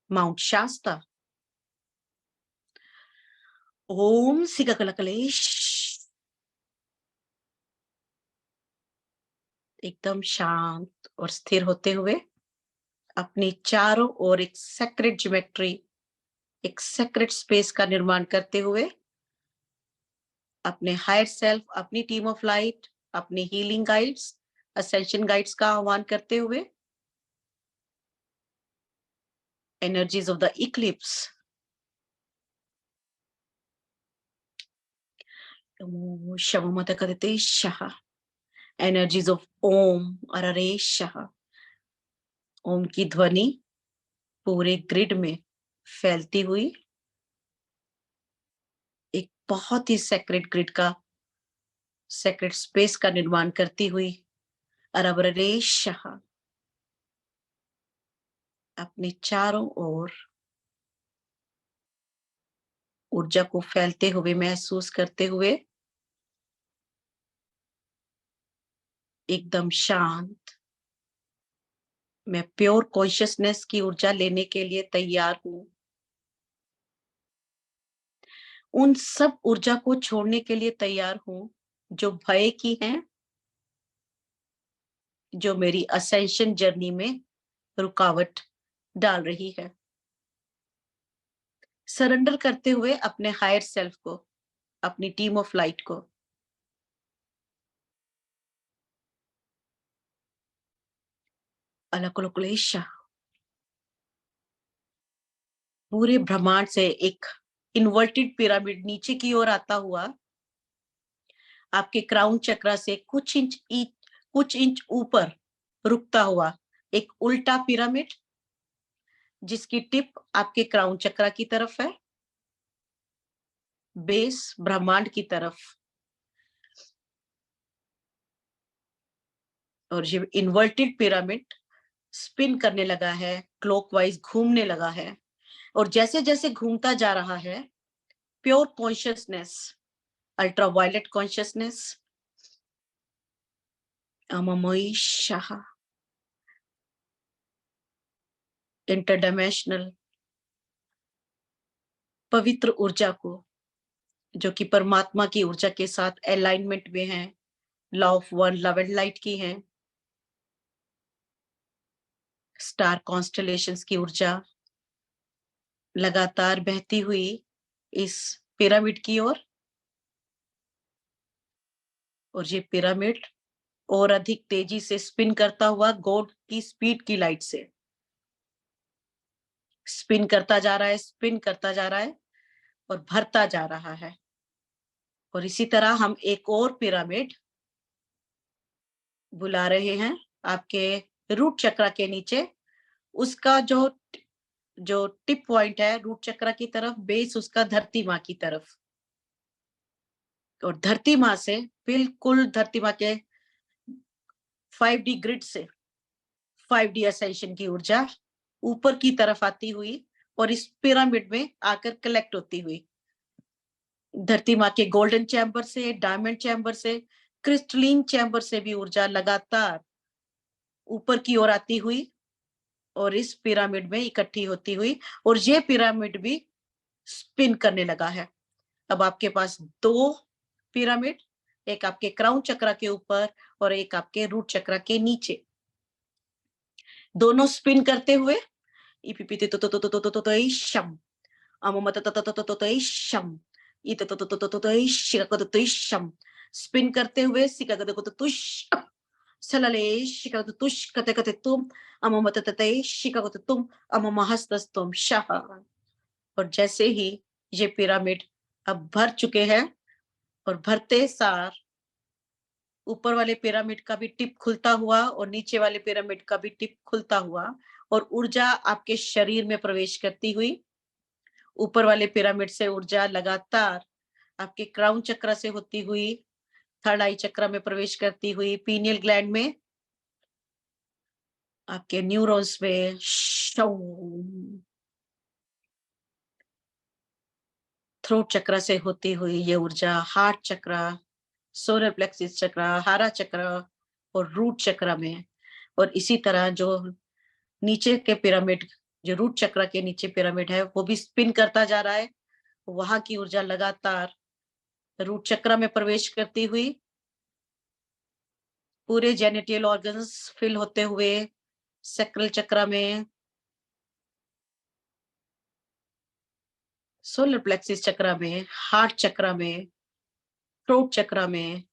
Mount Shasta. Om Sigakalakalesh. एकदम शांत और स्थिर होते हुए अपनी चारों ओर एक सेक्रेट ज्योमेट्री, एक सेक्रेट स्पेस का निर्माण करते हुए अपने हायर सेल्फ, अपनी टीम ऑफ लाइट, अपने हीलिंग गाइड्स, असेंशन गाइड्स का आह्वान करते हुए एनर्जीज ऑफ द इक्लिप्स, शवमत करते शाह, एनर्जीज ऑफ ओम अररे शाह. ओम की ध्वनि पूरे ग्रिड में फैलती हुई एक बहुत ही सेक्रेट ग्रिड का, सेक्रेट स्पेस का निर्माण करती हुई अरबरे शाह अपने चारों ओर ऊर्जा को फैलते हुए महसूस करते हुए एकदम शांत, मैं प्योर कॉन्शियसनेस की ऊर्जा लेने के लिए तैयार हूं. उन सब ऊर्जा को छोड़ने के लिए तैयार हूं जो भय की हैं, जो मेरी असेंशन जर्नी में रुकावट डाल रही है. सरेंडर करते हुए अपने हायर सेल्फ को, अपनी टीम ऑफ लाइट को अलकुलकुलेशा. पूरे ब्रह्मांड से एक इन्वर्टेड पिरामिड नीचे की ओर आता हुआ आपके क्राउन चक्रा से कुछ इंच ऊपर रुकता हुआ एक उल्टा पिरामिड जिसकी टिप आपके क्राउन चक्रा की तरफ है, बेस ब्रह्मांड की तरफ. और ये इन्वर्टेड पिरामिड स्पिन करने लगा है, क्लॉकवाइज घूमने लगा है. और जैसे जैसे घूमता जा रहा है, प्योर कॉन्शियसनेस, अल्ट्रावायलेट कॉन्शियसनेस, अममोई शाह, इंटरडायमेंशनल पवित्र ऊर्जा को, जो कि परमात्मा की ऊर्जा के साथ अलाइनमेंट में है, law of one, love and light की है, स्टार कॉन्स्टलेशंस की ऊर्जा लगातार बहती हुई इस पिरामिड की ओर. और ये पिरामिड और अधिक तेजी से स्पिन करता हुआ गॉड की स्पीड की लाइट से स्पिन करता जा रहा है, स्पिन करता जा रहा है और भरता जा रहा है. और इसी तरह हम एक और पिरामिड बुला रहे हैं आपके रूट चक्रा के नीचे. उसका जो टिप पॉइंट है रूट चक्रा की तरफ, बेस उसका धरती माँ की तरफ. और धरती माँ से बिल्कुल धरती माँ के 5D ग्रिड से 5D असेंशन की ऊर्जा ऊपर की तरफ आती हुई और इस पिरामिड में आकर कलेक्ट होती हुई धरती माँ के गोल्डन चैम्बर से, डायमंड चैम्बर से, क्रिस्टलिन चैम्बर से भी ऊर्जा लगातार ऊपर की ओर आती हुई और इस पिरामिड में इकट्ठी होती हुई, और ये पिरामिड भी स्पिन करने लगा है। अब आपके पास 2 पिरामिड, एक आपके क्राउन चक्र के ऊपर और एक आपके रूट चक्र के नीचे, दोनों स्पिन करते हुए इपिपिति तो शम अममत तो शम इत तो शम स्पिन करते हुए सिका को तुष सलले शिका तुष कते कते तुम अममत तते शिका को तुम अममहस्तस्तुम शाह। और जैसे ही ये पिरामिड अब भर चुके हैं और भरते सार ऊपर वाले पिरामिड का भी टिप खुलता हुआ और नीचे वाले पिरामिड का भी टिप खुलता हुआ और ऊर्जा आपके शरीर में प्रवेश करती हुई, ऊपर वाले पिरामिड से ऊर्जा लगातार आपके क्राउन चक्र से होती हुई थर्ड आई चक्र में प्रवेश करती हुई पीनियल ग्लैंड में, आपके न्यूरॉन्स में थ्रोट चक्र से होती हुई ये ऊर्जा हार्ट चक्र, सोलर प्लेक्सिस चक्र, हारा चक्र और रूट चक्र में, और इसी तरह जो नीचे के पिरामिड, जो रूट चक्र के नीचे पिरामिड है, वो भी स्पिन करता जा रहा है। वहां की ऊर्जा लगातार रूट चक्र में प्रवेश करती हुई पूरे जेनिटल ऑर्गन्स फिल होते हुए सैक्रल चक्र में, सोलर प्लेक्सिस चक्र में, हार्ट चक्र में, थ्रोट चक्र में,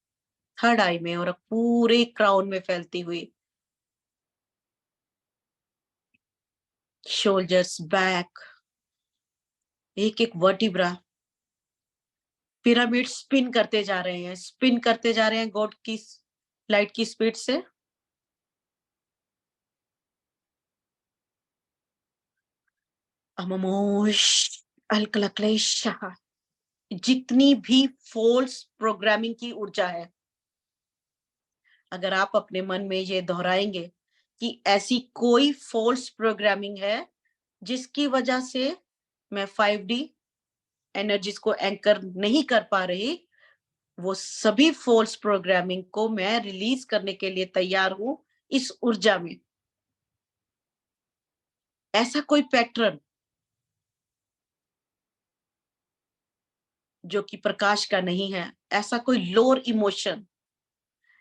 थर्ड आई में और पूरे क्राउन में फैलती हुई शोल्डर्स, बैक, एक एक वर्टिब्रा पिरामिड स्पिन करते जा रहे हैं, स्पिन करते जा रहे हैं गॉड की लाइट की स्पीड से। जितनी भी फॉल्स प्रोग्रामिंग की ऊर्जा है, अगर आप अपने मन में ये दोहराएंगे कि ऐसी कोई फॉल्स प्रोग्रामिंग है जिसकी वजह से मैं 5D एनर्जीज को एंकर नहीं कर पा रही, वो सभी फॉल्स प्रोग्रामिंग को मैं रिलीज करने के लिए तैयार हूं इस ऊर्जा में। ऐसा कोई पैटर्न जो कि प्रकाश का नहीं है, ऐसा कोई लोअर इमोशन,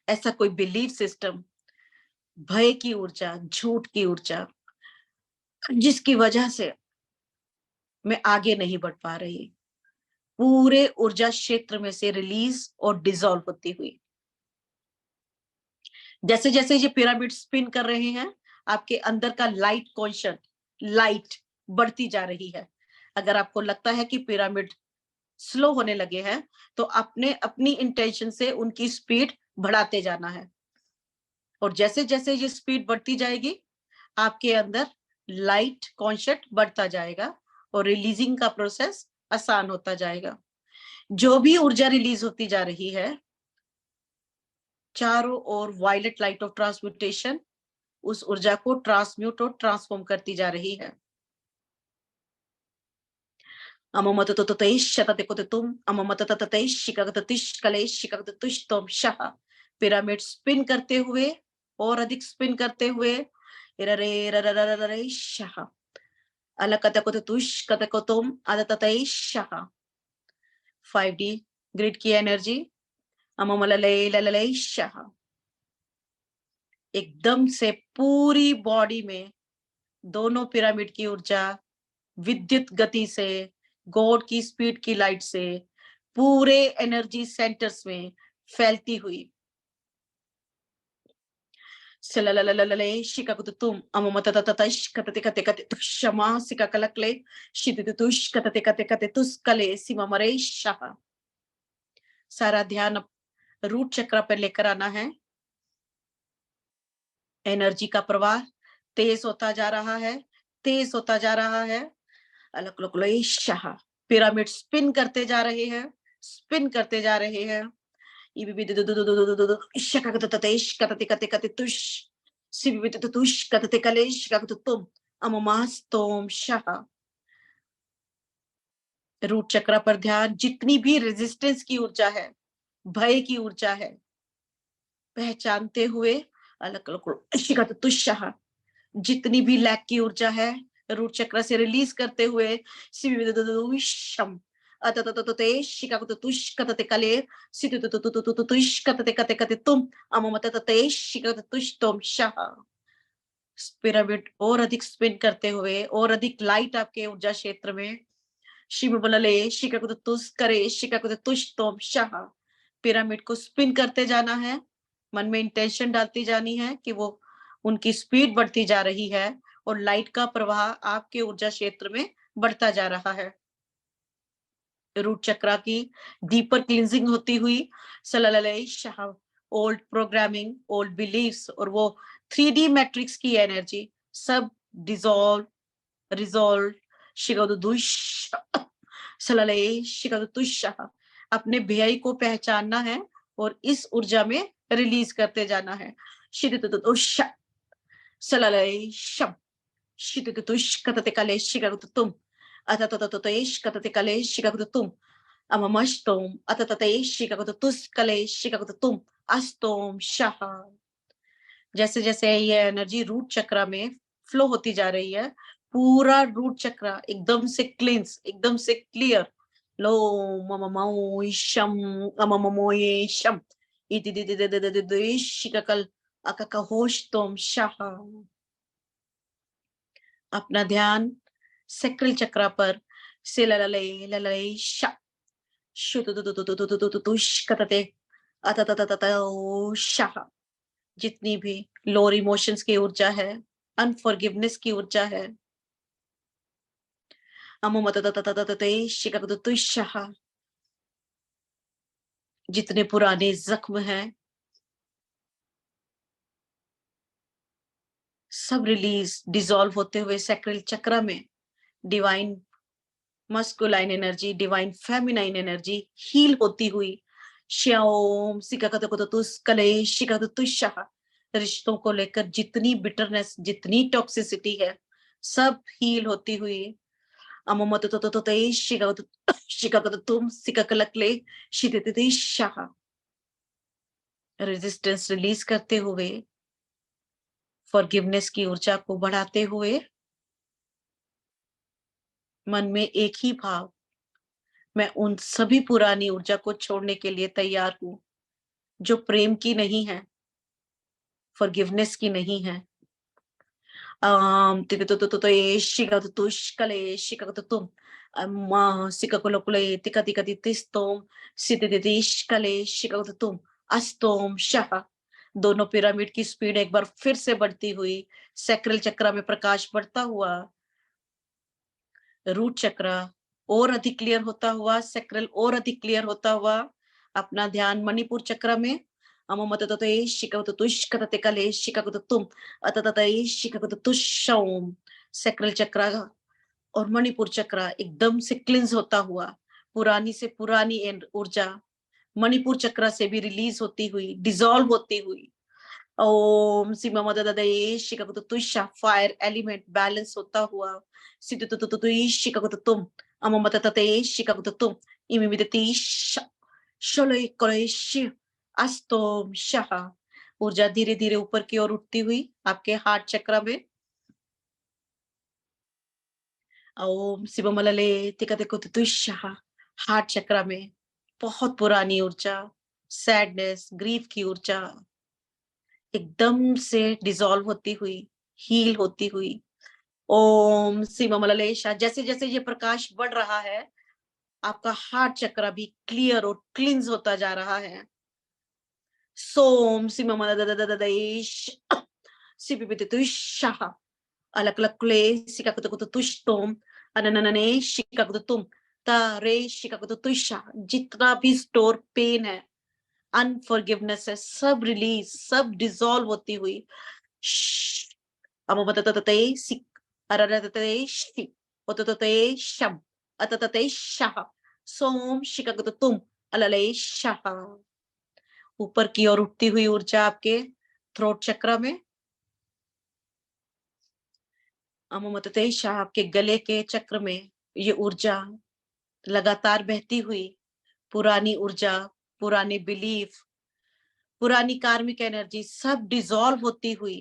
ऐसा कोई बिलीफ सिस्टम, भय की ऊर्जा, झूठ की ऊर्जा, जिसकी वजह से मैं आगे नहीं बढ़ पा रही, पूरे ऊर्जा क्षेत्र में से रिलीज और डिसॉल्व होती हुई। जैसे जैसे ये पिरामिड स्पिन कर रहे हैं, आपके अंदर का लाइट कॉन्शियस लाइट बढ़ती जा रही है। अगर आपको लगता है कि पिरामिड स्लो होने लगे हैं, तो आपने अपनी इंटेंशन से उनकी स्पीड बढ़ाते जाना है, और जैसे जैसे ये स्पीड बढ़ती जाएगी आपके अंदर लाइट कॉन्शियस बढ़ता जाएगा और रिलीजिंग का प्रोसेस आसान होता जाएगा। जो भी ऊर्जा रिलीज होती जा रही है, चारों ओर वायलेट लाइट ऑफ ट्रांसम्यूटेशन उस ऊर्जा को ट्रांसम्यूट और ट्रांसफॉर्म करती जा रही है। पिरामिड स्पिन करते हुए और अधिक स्पिन करते हुए 5D ग्रिड की एनर्जी एकदम से पूरी बॉडी में दोनों पिरामिड की ऊर्जा विद्युत गति से, गॉड की स्पीड की लाइट से पूरे एनर्जी सेंटर्स में फैलती हुई तुम सारा ध्यान रूट चक्र पर लेकर आना है। एनर्जी का प्रवाह तेज होता जा रहा है, तेज होता जा रहा है। पिरामिड स्पिन करते जा रहे हैं, स्पिन करते जा रहे हैं। रूट चक्र पर ध्यान, जितनी भी रेजिस्टेंस की ऊर्जा है, भय की ऊर्जा है, पहचानते हुए जितनी भी लैक की ऊर्जा है रूट चक्र से रिलीज करते हुए शम अततततते शिकाकुतुश कतते कले सितुतुतुतुतुश कतते कते कते तुम अममततते शिकाकुतुश तुम शाह। पिरामिड और अधिक स्पिन करते हुए और अधिक लाइट आपके ऊर्जा क्षेत्र में शिव बलले शिकाकुतुस करे शिकाकुतुश तुम शाह। पिरामिड को स्पिन करते जाना है, मन में इंटेंशन डालती जानी है कि वो उनकी स्पीड बढ़ती जा रही है और लाइट का प्रवाह आपके ऊर्जा क्षेत्र में बढ़ता जा रहा है। रूट चक्रा की डीपर क्लींजिंग होती हुई सललले शाह ओल्ड प्रोग्रामिंग, ओल्ड बिलीफ्स और वो 3D मैट्रिक्स की एनर्जी सब डिसॉल्व रिजॉल्व शिगदुश सलले शिगदुश। अपने बेहई को पहचानना है और इस ऊर्जा में रिलीज करते जाना है। शिदुतुश सलले शम शिदुतुश कतते कले शिगदुतुम अतततततेश कतते कले शिगदुतुम अममस्तोम अतततेश शिगदुतुस कले शिगदुतुम अस्तोम शाह। जैसे जैसे ये एनर्जी रूट चक्र में फ्लो होती जा रही है, पूरा रूट चक्र एकदम से क्लींस, एकदम से क्लियर। लो मममोइशम अमममोइशम इदिदिदिदिदिदिदिशिकल अककहोष्टोम शाह। अपना ध्यान सेक्रल चक्र पर से ललले ललले शा शुतुतुतुतुतुतुतुतुश कतते अतततततो शाह। जितनी भी लोअर इमोशंस की ऊर्जा है, अनफॉरगिवनेस की ऊर्जा है, जितने पुराने जख्म हैं सब रिलीज डिसॉल्व होते हुए सैक्रल चक्र में divine masculine energy, divine feminine energy heal होती हुई श्याओम सिकाकतकुतुस कले शिकाकतुशाह। रिश्तों को लेकर जितनी बिटरनेस, जितनी टॉक्सिसिटी है सब हील होती हुई अममततततते शिकाकतुम सिकाकलकले शिततिशाह। रेजिस्टेंस रिलीज करते हुए फॉरगिवनेस की ऊर्जा को बढ़ाते हुए मन में एक ही भाव, मैं उन सभी पुरानी ऊर्जा को छोड़ने के लिए तैयार हूं जो प्रेम की नहीं है, फॉरगिवनेस की नहीं है। शिकले शिकतुम सिककुलकुले तिकतिकतिस्तोम सितितिशकले शिकतुम अस्तोम शाह। दोनों पिरामिड की स्पीड एक बार फिर से बढ़ती हुई सैक्रल चक्र में प्रकाश बढ़ता हुआ, रूट चक्र और अधिक क्लियर होता हुआ, सैक्रल और अधिक क्लियर होता हुआ। अपना ध्यान मणिपुर चक्र में अममततते शिकतुश कतते कले शिकतुम अततते शिकतुशौम। सैक्रल चक्र और मणिपुर चक्र एकदम से क्लिंज होता हुआ, पुरानी से पुरानी ऊर्जा मणिपुर चक्र से भी रिलीज होती हुई, डिसॉल्व होती हुई। ओम सीमा मदददे शिकतुशा फायर एलिमेंट बैलेंस होता हुआ सितुतुतुतुम अममततते शिकतुम इमिमिदति शले कलेश अस्तोम शाह। ऊर्जा धीरे धीरे ऊपर की ओर उठती हुई आपके हार्ट चक्र में ओम शिवमलले तिकतिकुतुशाह। हार्ट चक्र में बहुत पुरानी ऊर्जा, सैडनेस, ग्रीफ की ऊर्जा एकदम से डिसॉल्व होती हुई, हील होती हुई। ओम शिवमललेशा। जैसे जैसे ये प्रकाश बढ़ रहा है आपका हार्ट चक्र भी क्लियर और क्लींस होता जा रहा है। सोम सिममलददददेश सिपिपितुशाह अलकलकुले सिकाकुतुतुशतोम अनननने शिकाकुतुम तारे शिकाकुतुशा। जितना भी स्टोर पेन है, अनफॉरगिवनेस है, सब रिलीज, सब डिसॉल्व होती हुई अममततते सिक अररतते शि ओततते शम अततते शाह सोम शिकाकुतुम अलले शाह। ऊपर की ओर उठती हुई ऊर्जा आपके थ्रोट चक्र में अममतते शाह, आपके गले के चक्र में ये ऊर्जा लगातार बहती हुई पुरानी ऊर्जा, पुरानी बिलीफ, पुरानी कार्मिक एनर्जी सब डिसॉल्व होती हुई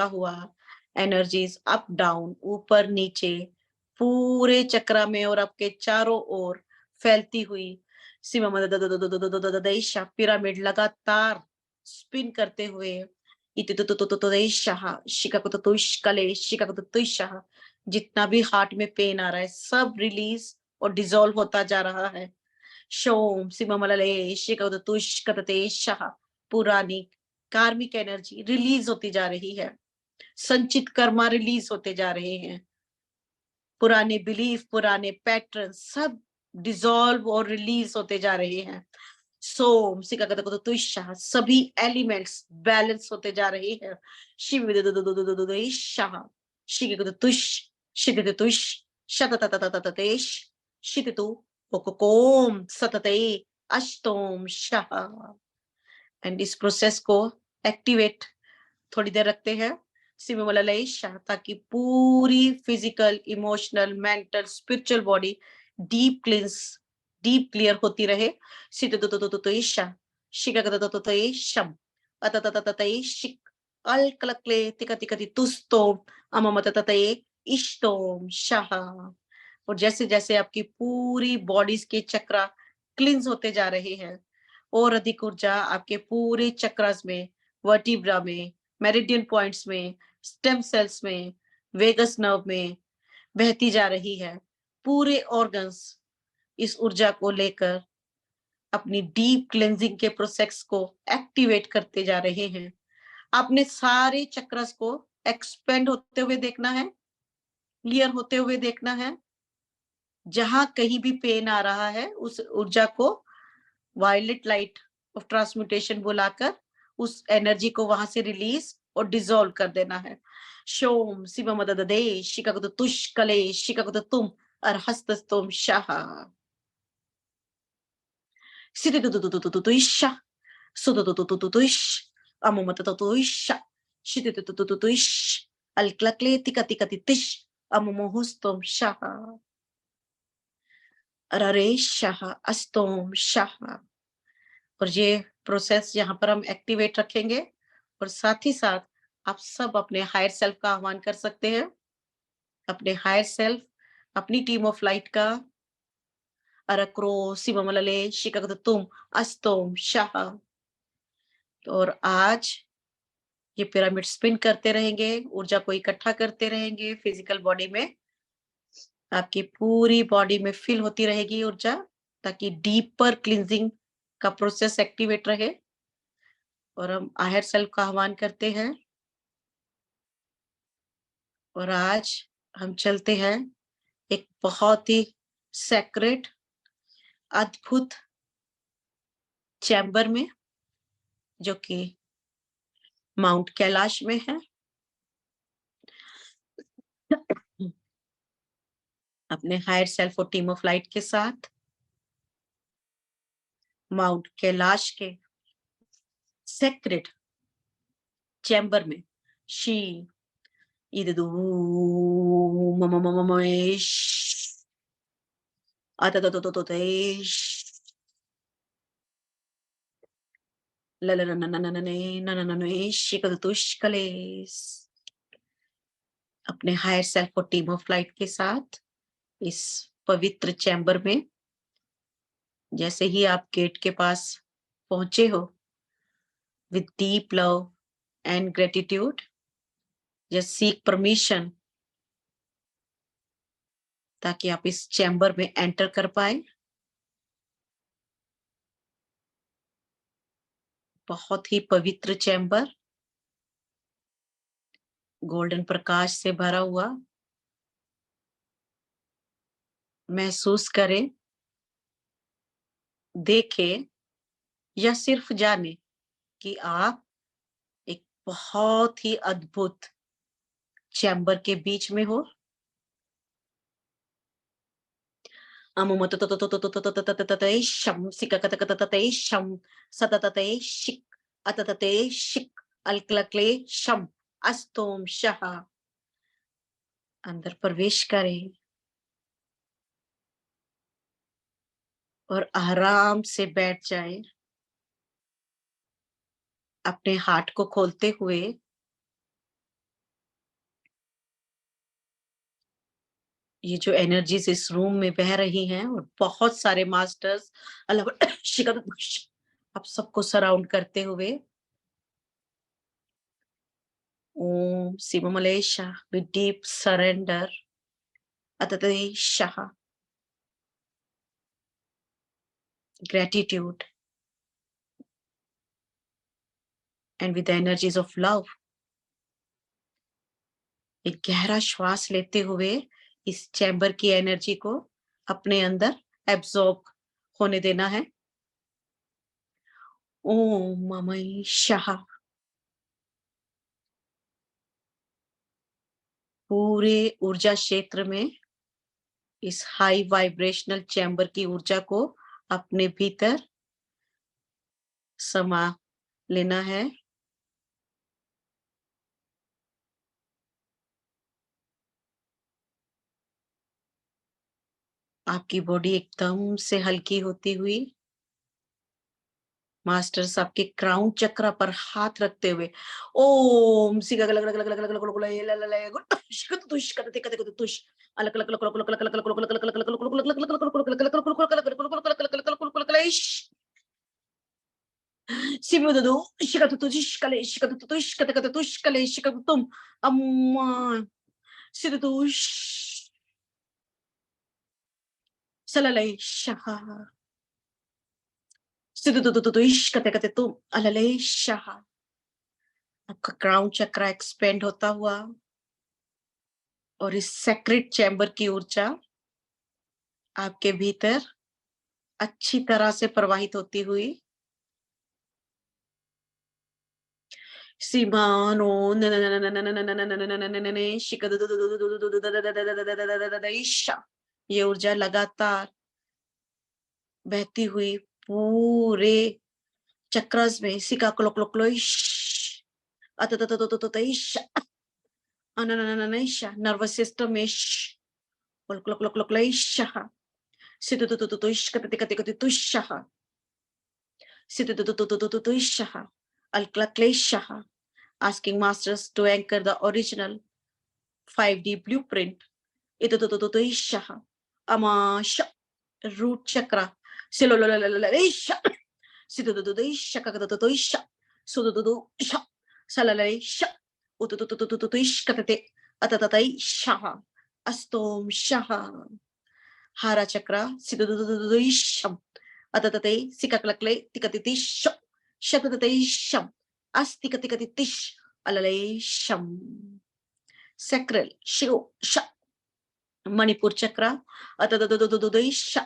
बढ़ता हुआ एनर्जीज अप डाउन, ऊपर नीचे, पूरे चक्रा में और आपके चारों ओर फैलती हुई पिरामिड लगातार स्पिन करते हुए जितना भी हार्ट में पेन आ रहा है सब रिलीज और डिसॉल्व होता जा रहा है। शोम सिममलले शिकतुष्कतते शाह, पुरानी कार्मिक एनर्जी रिलीज होती जा रही है, संचित कर्मा रिलीज होते जा रहे हैं, पुराने बिलीफ, पुराने पैटर्न सब डिसॉल्व और रिलीज होते जा रहे हैं। सोम सिकाकतुष्शाह, सभी एलिमेंट्स बैलेंस होते जा रहे हैं। शिव शाह शिकतुष शिकतुष शततततततेश शिततु ओकोम सतते अष्टोम शाह। एंड इस प्रोसेस को एक्टिवेट थोड़ी देर रखते हैं सिममलय शाह, ताकि पूरी physical, emotional, mental, spiritual body deep क्लींस, deep clear होती रहे। शिततुतुतुतुईशा शिकगततुतुईशम अतततततई शिक अलकलक्ले तिकतिकति तुस्तो अममतततये इष्टोम शाह। और जैसे जैसे आपकी पूरी बॉडीज के चक्रा क्लींस होते जा रहे हैं और अधिक ऊर्जा आपके पूरे चक्रास में, वर्टिब्रा में, मेरिडियन पॉइंट्स में, स्टेम सेल्स में, वेगस नर्व में बहती जा रही है। पूरे ऑर्गन्स इस ऊर्जा को लेकर अपनी डीप क्लेंजिंग के प्रोसेस को एक्टिवेट करते जा रहे हैं। आपने सारे चक्रस को एक्सपेंड होते हुए देखना है, क्लियर होते हुए देखना है। जहां कहीं भी पेन आ रहा है उस ऊर्जा को वायलेट लाइट ऑफ ट्रांसम्यूटेशन बुलाकर उस एनर्जी को वहां से रिलीज और डिसॉल्व कर देना है। शोम शिवमदददे शिकगतुष्कले शिकगतुम अर्हस्तस्तुम शाह सितुतुतुतुतुतुइशा सुतुतुतुतुतुइश अमुमततुतुइशा शितुतुतुतुतुइश अलक्लक्ले तिकतिकतितिश अमुमुहुस्तुम शाह अररे शाह अस्तोम शाह। और ये प्रोसेस यहाँ पर हम एक्टिवेट रखेंगे और साथ ही साथ आप सब अपने हायर सेल्फ का आह्वान कर सकते हैं, अपने हायर सेल्फ, अपनी टीम ऑफ लाइट का अरक्रो शिवमलले शिकगतुम अस्तोम शाह। और आज ये पिरामिड स्पिन करते रहेंगे, ऊर्जा को इकट्ठा करते रहेंगे फिजिकल बॉडी में, आपकी पूरी बॉडी में फिल होती रहेगी ऊर्जा, ताकि डीपर क्लींजिंग का प्रोसेस एक्टिवेट रहे। और हम हायर सेल्फ का आह्वान करते हैं और आज हम चलते हैं एक बहुत ही सेक्रेट, अद्भुत चैम्बर में, जो कि माउंट कैलाश में है। अपने हायर सेल्फ और टीम ऑफ लाइट के साथ माउंट कैलाश के सेक्रेट चैम्बर में शी इदु मममममेश Atatatatatatesh. Lalananananane, nananane, shikatushkales. अपने हायर सेल्फ और टीम ऑफ लाइट के साथ इस पवित्र चैम्बर में जैसे ही आप गेट के पास पहुंचे हो, with deep love and gratitude, just seek permission ताकि आप इस चैम्बर में एंटर कर पाए। बहुत ही पवित्र चैम्बर, गोल्डन प्रकाश से भरा हुआ। महसूस करें, देखें या सिर्फ जाने कि आप एक बहुत ही अद्भुत चैम्बर के बीच में हो। अंदर प्रवेश करें और आराम से बैठ जाएं, अपने हार्ट को खोलते हुए। ये जो एनर्जीज इस रूम में बह रही हैं और बहुत सारे मास्टर्स आप सबको सराउंड करते हुए। ओम शिवमलेशा, विद डीप सरेंडर अततेशाह, gratitude and with the energies of love, एक गहरा श्वास लेते हुए इस चैम्बर की एनर्जी को अपने अंदर एब्जॉर्ब होने देना है। ओम ममई शाह। पूरे ऊर्जा क्षेत्र में इस हाई वाइब्रेशनल चैम्बर की ऊर्जा को अपने भीतर समा लेना है। आपकी बॉडी एकदम से हल्की होती हुई मास्टर्स आपके क्राउन चक्र पर हाथ रखते हुए ओम आपका क्राउन चक्र एक्सपेंड होता हुआ और इस सेक्रेट चैम्बर की ऊर्जा आपके भीतर अच्छी तरह से प्रवाहित होती हुई सीमानो ये ऊर्जा लगातार बहती हुई पूरे चक्रस में सिका नर्वस सिस्टम में asking masters to anchor the original 5D blueprint. Root chakra. Astom shaha. Hara chakra. Atatate sikaklakle tikatitish. Shatatatisham. Astikatitish. Alalay sham. Sacral. Shigo. Sha. Manipur chakra. Atatatatatish.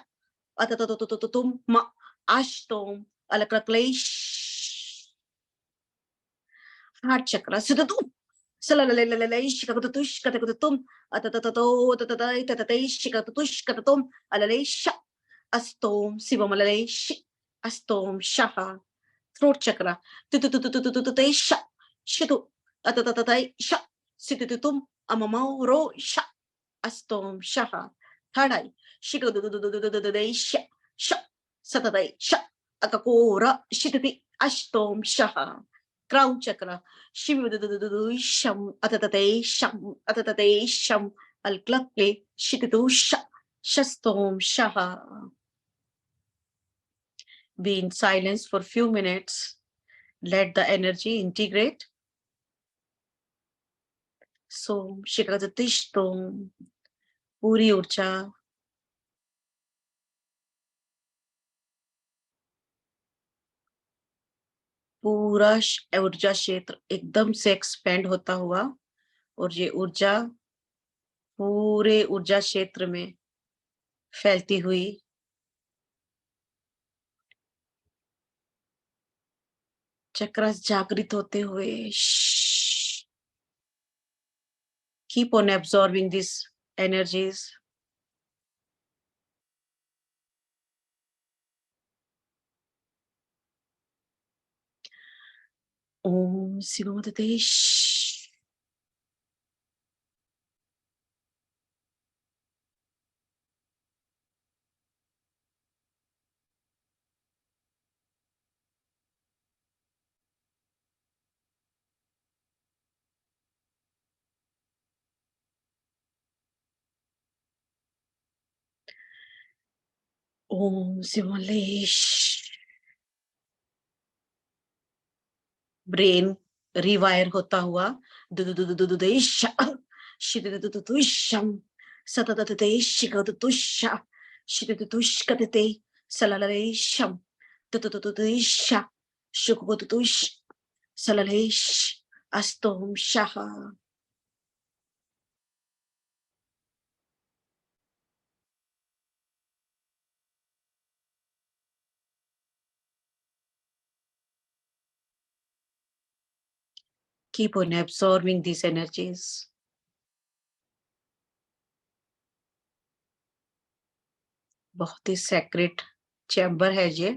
Atatatatatatum. Ma. Ashtom. Alaklaklesh. Heart chakra. Sidatum. Salalalalalaish. Kakatutush. Katakatutum. Atatatato. Atatatai. Tatatish. Kakatutush. Katatum. Alalesh. Astom. Sivamalalesh. Astom. Shaha. Throat chakra. Sha. Shitu. Atatatai. Sha. Situtum. Amamau. Ro. Sha. Astom. Shaha. Third eye. शिगदुदुदुदुदुदुदुदैश श सतदैश अककोर शितति अष्टोम शः crown चक्र शिवदुदुदुदुदुशम अतततेशम अलक्लक्ले शितितुष शस्तोम शः. Be in silence for few minutes. Let the energy integrate. सोम शिखरतिष्ठोम, पूरी ऊर्जा पूरा ऊर्जा क्षेत्र एकदम से expand होता हुआ और ये ऊर्जा पूरे ऊर्जा क्षेत्र में फैलती हुई चक्रास जागृत होते हुए keep on absorbing these energies. Om Sivamaditesh. Om Simalesh. Brain rewire होता हुआ दुदुदुदुदुदेश शिदुदुदुदुशम सततततेशिगदुदुश शिदुदुदुशकतते सलललेशम दुदुदुदुदेश शुकुदुदुश सललेश अस्तोम शः. Keep on absorbing these energies. बहुत ही sacred chamber है ये,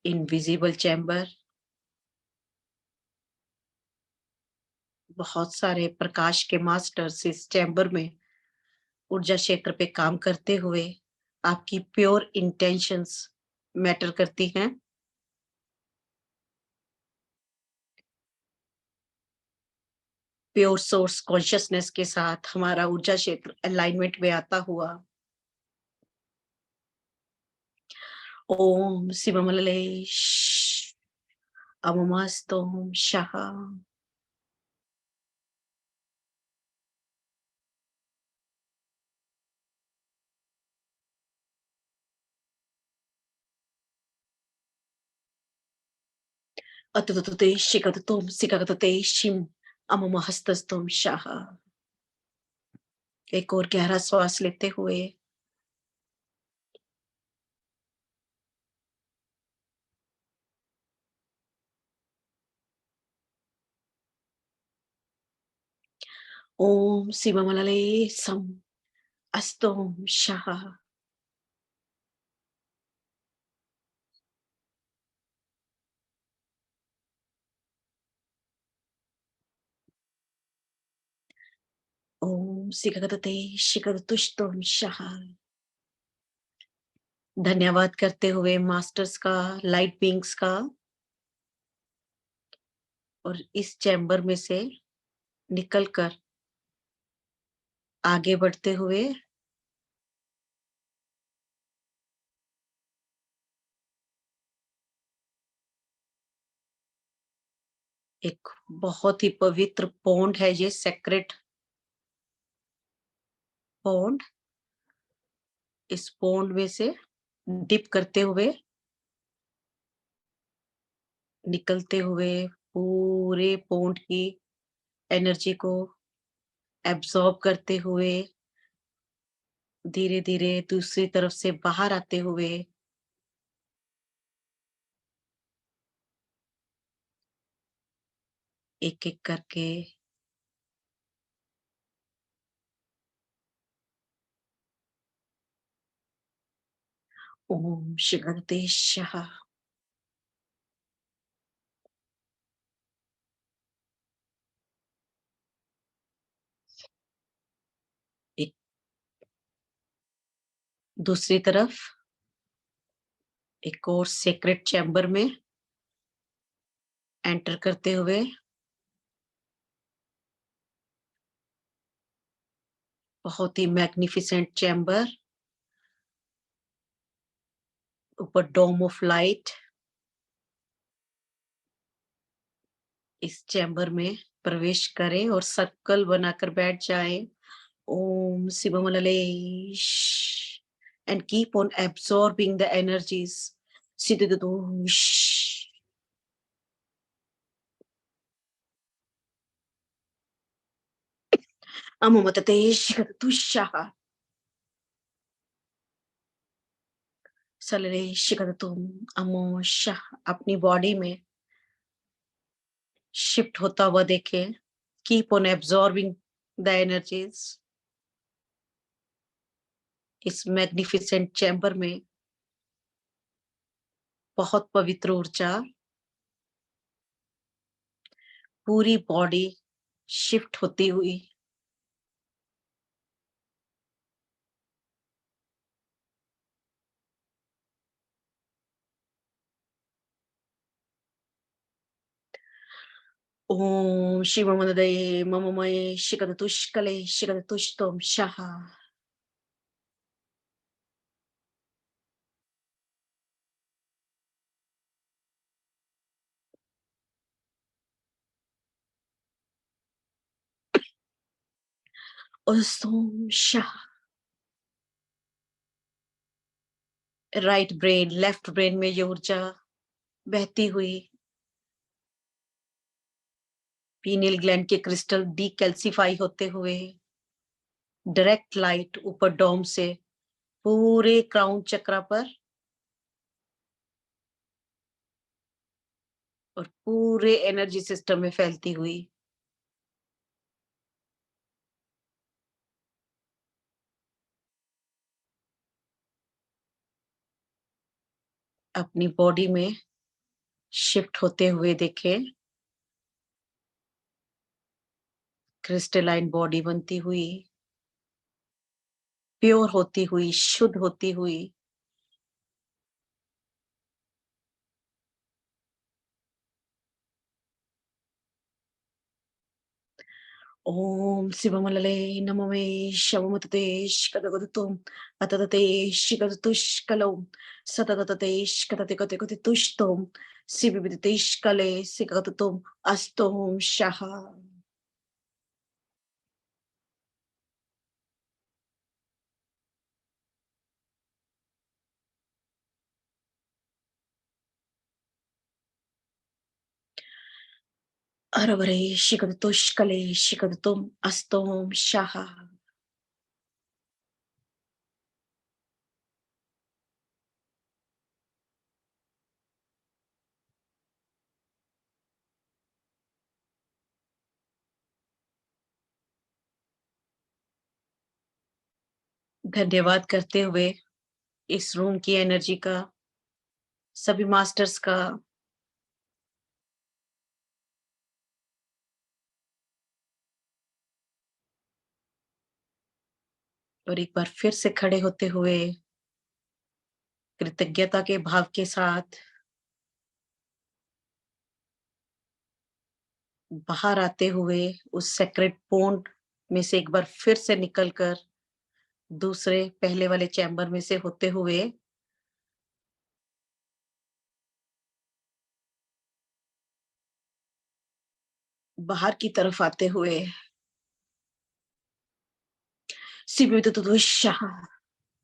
invisible chamber. बहुत सारे प्रकाश के मास्टर्स इस चैम्बर में ऊर्जा क्षेत्र पे काम करते हुए आपकी प्योर इंटेंशंस मैटर करती हैं. प्योर सोर्स कॉन्शियसनेस के साथ हमारा ऊर्जा क्षेत्र अलाइनमेंट में आता हुआ ओम शिवमलेश अममस्तोम शः. अतुतुते शिकतुम सिकतुते शिम अममहस्तस्तोम शः. एक और गहरा श्वास लेते हुए ओम शिवमलले सम अस्तोम शः. ओम सिकतते शिकतुष्टोम शः. धन्यवाद करते हुए मास्टर्स का, लाइट बीइंग्स का, और इस चैम्बर में से निकलकर आगे बढ़ते हुए एक बहुत ही पवित्र पॉन्ड है ये, सेक्रेट पॉन्ड. इस पॉन्ड में से डिप करते हुए निकलते हुए पूरे पॉन्ड की एनर्जी को एब्जॉर्ब करते हुए धीरे धीरे दूसरी तरफ से बाहर आते हुए एक एक करके ओम शिगते शः. दूसरी तरफ एक और सेक्रेट चैम्बर में एंटर करते हुए बहुत ही मैग्निफिसेंट चैम्बर, ऊपर डोम ऑफ लाइट। इस चैम्बर में प्रवेश करें और सर्कल बनाकर बैठ जाएं। ओम Shivam Lalesh and keep on absorbing the energies. Siddhudush. Amamatatesh Gadushaha. Salalesh Gadatum Amosha. अपनी बॉडी में शिफ्ट होता हुआ देखें। Keep on absorbing the energies. इस मैग्निफिसेंट चैम्बर में बहुत पवित्र ऊर्जा पूरी बॉडी शिफ्ट होती हुई ओम शिवमनदये मममये शिखदतुष्कले शिखदतुष्टोम शाहा। ओम शाहा। राइट ब्रेन लेफ्ट ब्रेन में ये ऊर्जा बहती हुई पीनियल ग्लैंड के क्रिस्टल डीकैल्सिफाई होते हुए डायरेक्ट लाइट ऊपर डोम से पूरे क्राउन चक्रा पर और पूरे एनर्जी सिस्टम में फैलती हुई अपनी बॉडी में शिफ्ट होते हुए देखें। क्रिस्टलाइन बॉडी बनती हुई, प्योर होती हुई, शुद्ध होती हुई ओम शिवमलले नममे शवमतते शिकदगदतुम अततते शिकदतुष्कलम सततते शिकदते कते कते तुष्टोम शिविविदते शिकले शिकदतुम अस्तोम शाहा। अरवरे शिकदतुष्कले शिकदतुम अस्तोम शाहा। धन्यवाद करते हुए इस रूम की एनर्जी का, सभी मास्टर्स का, और एक बार फिर से खड़े होते हुए कृतज्ञता के भाव के साथ बाहर आते हुए उस सेक्रेट पॉन्ड में से एक बार फिर से निकलकर दूसरे पहले वाले चैम्बर में से होते हुए बाहर की तरफ आते हुए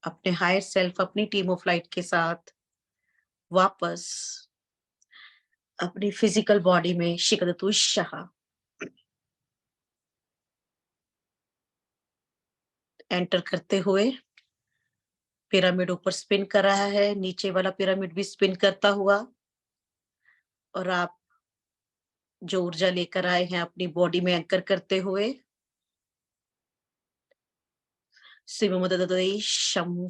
अपने हायर सेल्फ, अपनी टीम ऑफ लाइट के साथ वापस अपनी फिजिकल बॉडी में शिकदतुशाह एंटर करते हुए पिरामिड ऊपर स्पिन कर रहा है, नीचे वाला पिरामिड भी स्पिन करता हुआ, और आप जो ऊर्जा लेकर आए हैं अपनी बॉडी में एंकर करते हुए शम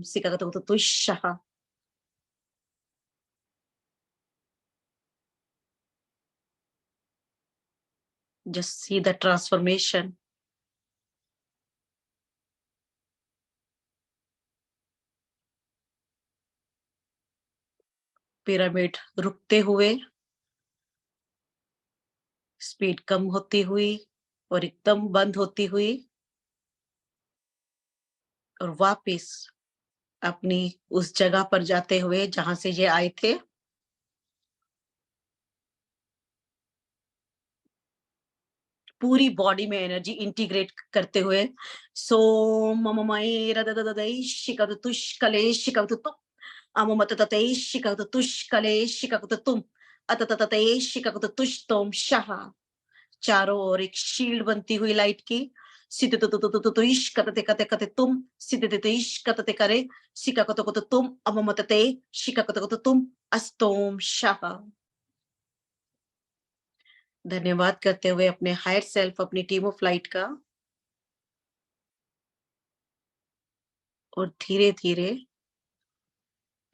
सिकागतुशाह। Just see the transformation. Pyramid रुकते हुए, स्पीड कम होती हुई और एकदम बंद होती हुई, और वापस अपनी उस जगह पर जाते हुए जहां से ये आए थे। पूरी बॉडी में एनर्जी इंटीग्रेट करते हुए सो मममय रददददै शिकदतुश कले शिकदतु अममतततै शिकदतुश कले शिकदतुम अततततै शिकदतुश तोम शहा। चारों ओर एक शील्ड बनती हुई लाइट की। सिततुतुतुतुइश कतते कते कते तुम सिततुइश कतते करे शिककतकत तुम अममतते शिककतकत तुम अस्तोम शहा। धन्यवाद करते हुए अपने हायर सेल्फ, अपनी टीम ऑफ लाइट का, और धीरे धीरे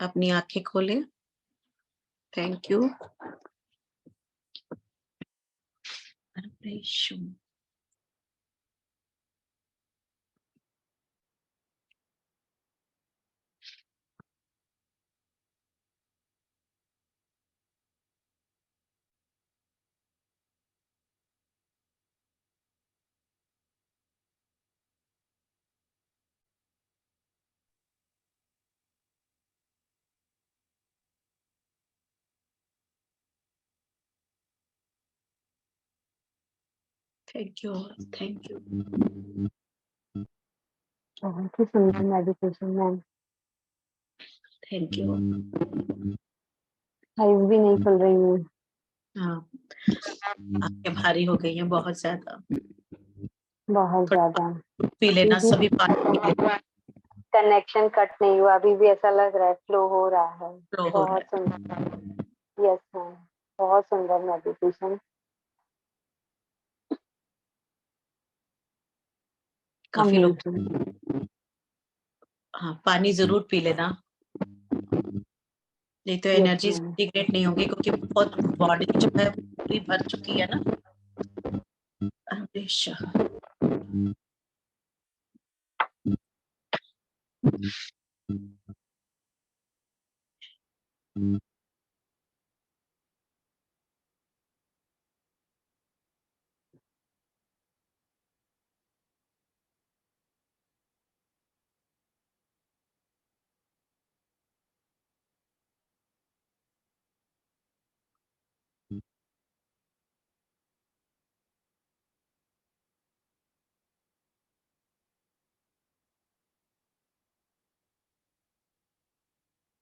अपनी आंखें खोले। Thank you. Thank you, thank you. बहुत ही सुंदर meditation ma'am. Thank you. Eyes भी नहीं खुल रही है। हाँ, आंखें भारी हो गई हैं बहुत ज्यादा। बहुत ज्यादा। पी लेना, सभी पानी पी लेना। कनेक्शन कट नहीं हुआ, अभी भी ऐसा लग रहा है फ्लो हो रहा है। फ्लो हो रहा बहुत है। सुंदर। यस मैम, बहुत सुंदर मेडिटेशन। काफी लोग, हाँ, पानी जरूर पी लेना, नहीं तो एनर्जी इंटीग्रेट नहीं होगी, क्योंकि बहुत बॉडी जो है पूरी भर चुकी है ना। हमेशा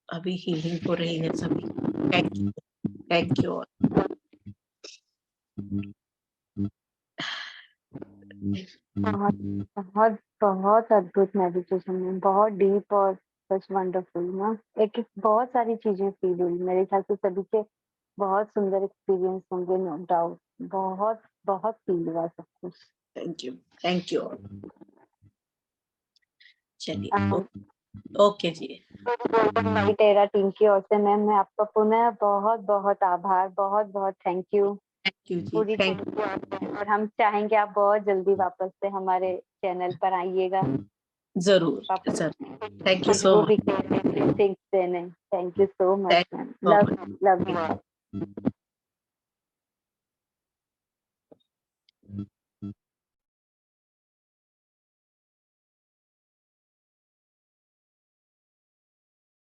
अभी हीलिंग हो रही है सभी। Thank you, thank you. बहुत बहुत बहुत अद्भुत मेडिटेशन में, बहुत डीप और सच वंडरफुल ना। एक एक बहुत सारी चीजें फील हुई। मेरे ख्याल से सभी के बहुत सुंदर एक्सपीरियंस होंगे, नो डाउट। बहुत बहुत फील हुआ सब कुछ। Thank you, thank you. चलिए, ओके जी। टेरा टीम की ओर से मैम, मैं आपका पुनः बहुत बहुत आभार, बहुत बहुत थैंक यू। थैंक यू जी, पूरी थैंक टीम की ओर से। और हम चाहेंगे आप बहुत जल्दी वापस से हमारे चैनल पर आइएगा। जरूर वापस जरूर। Thank you so much. Thank you so much ma'am. Love love you.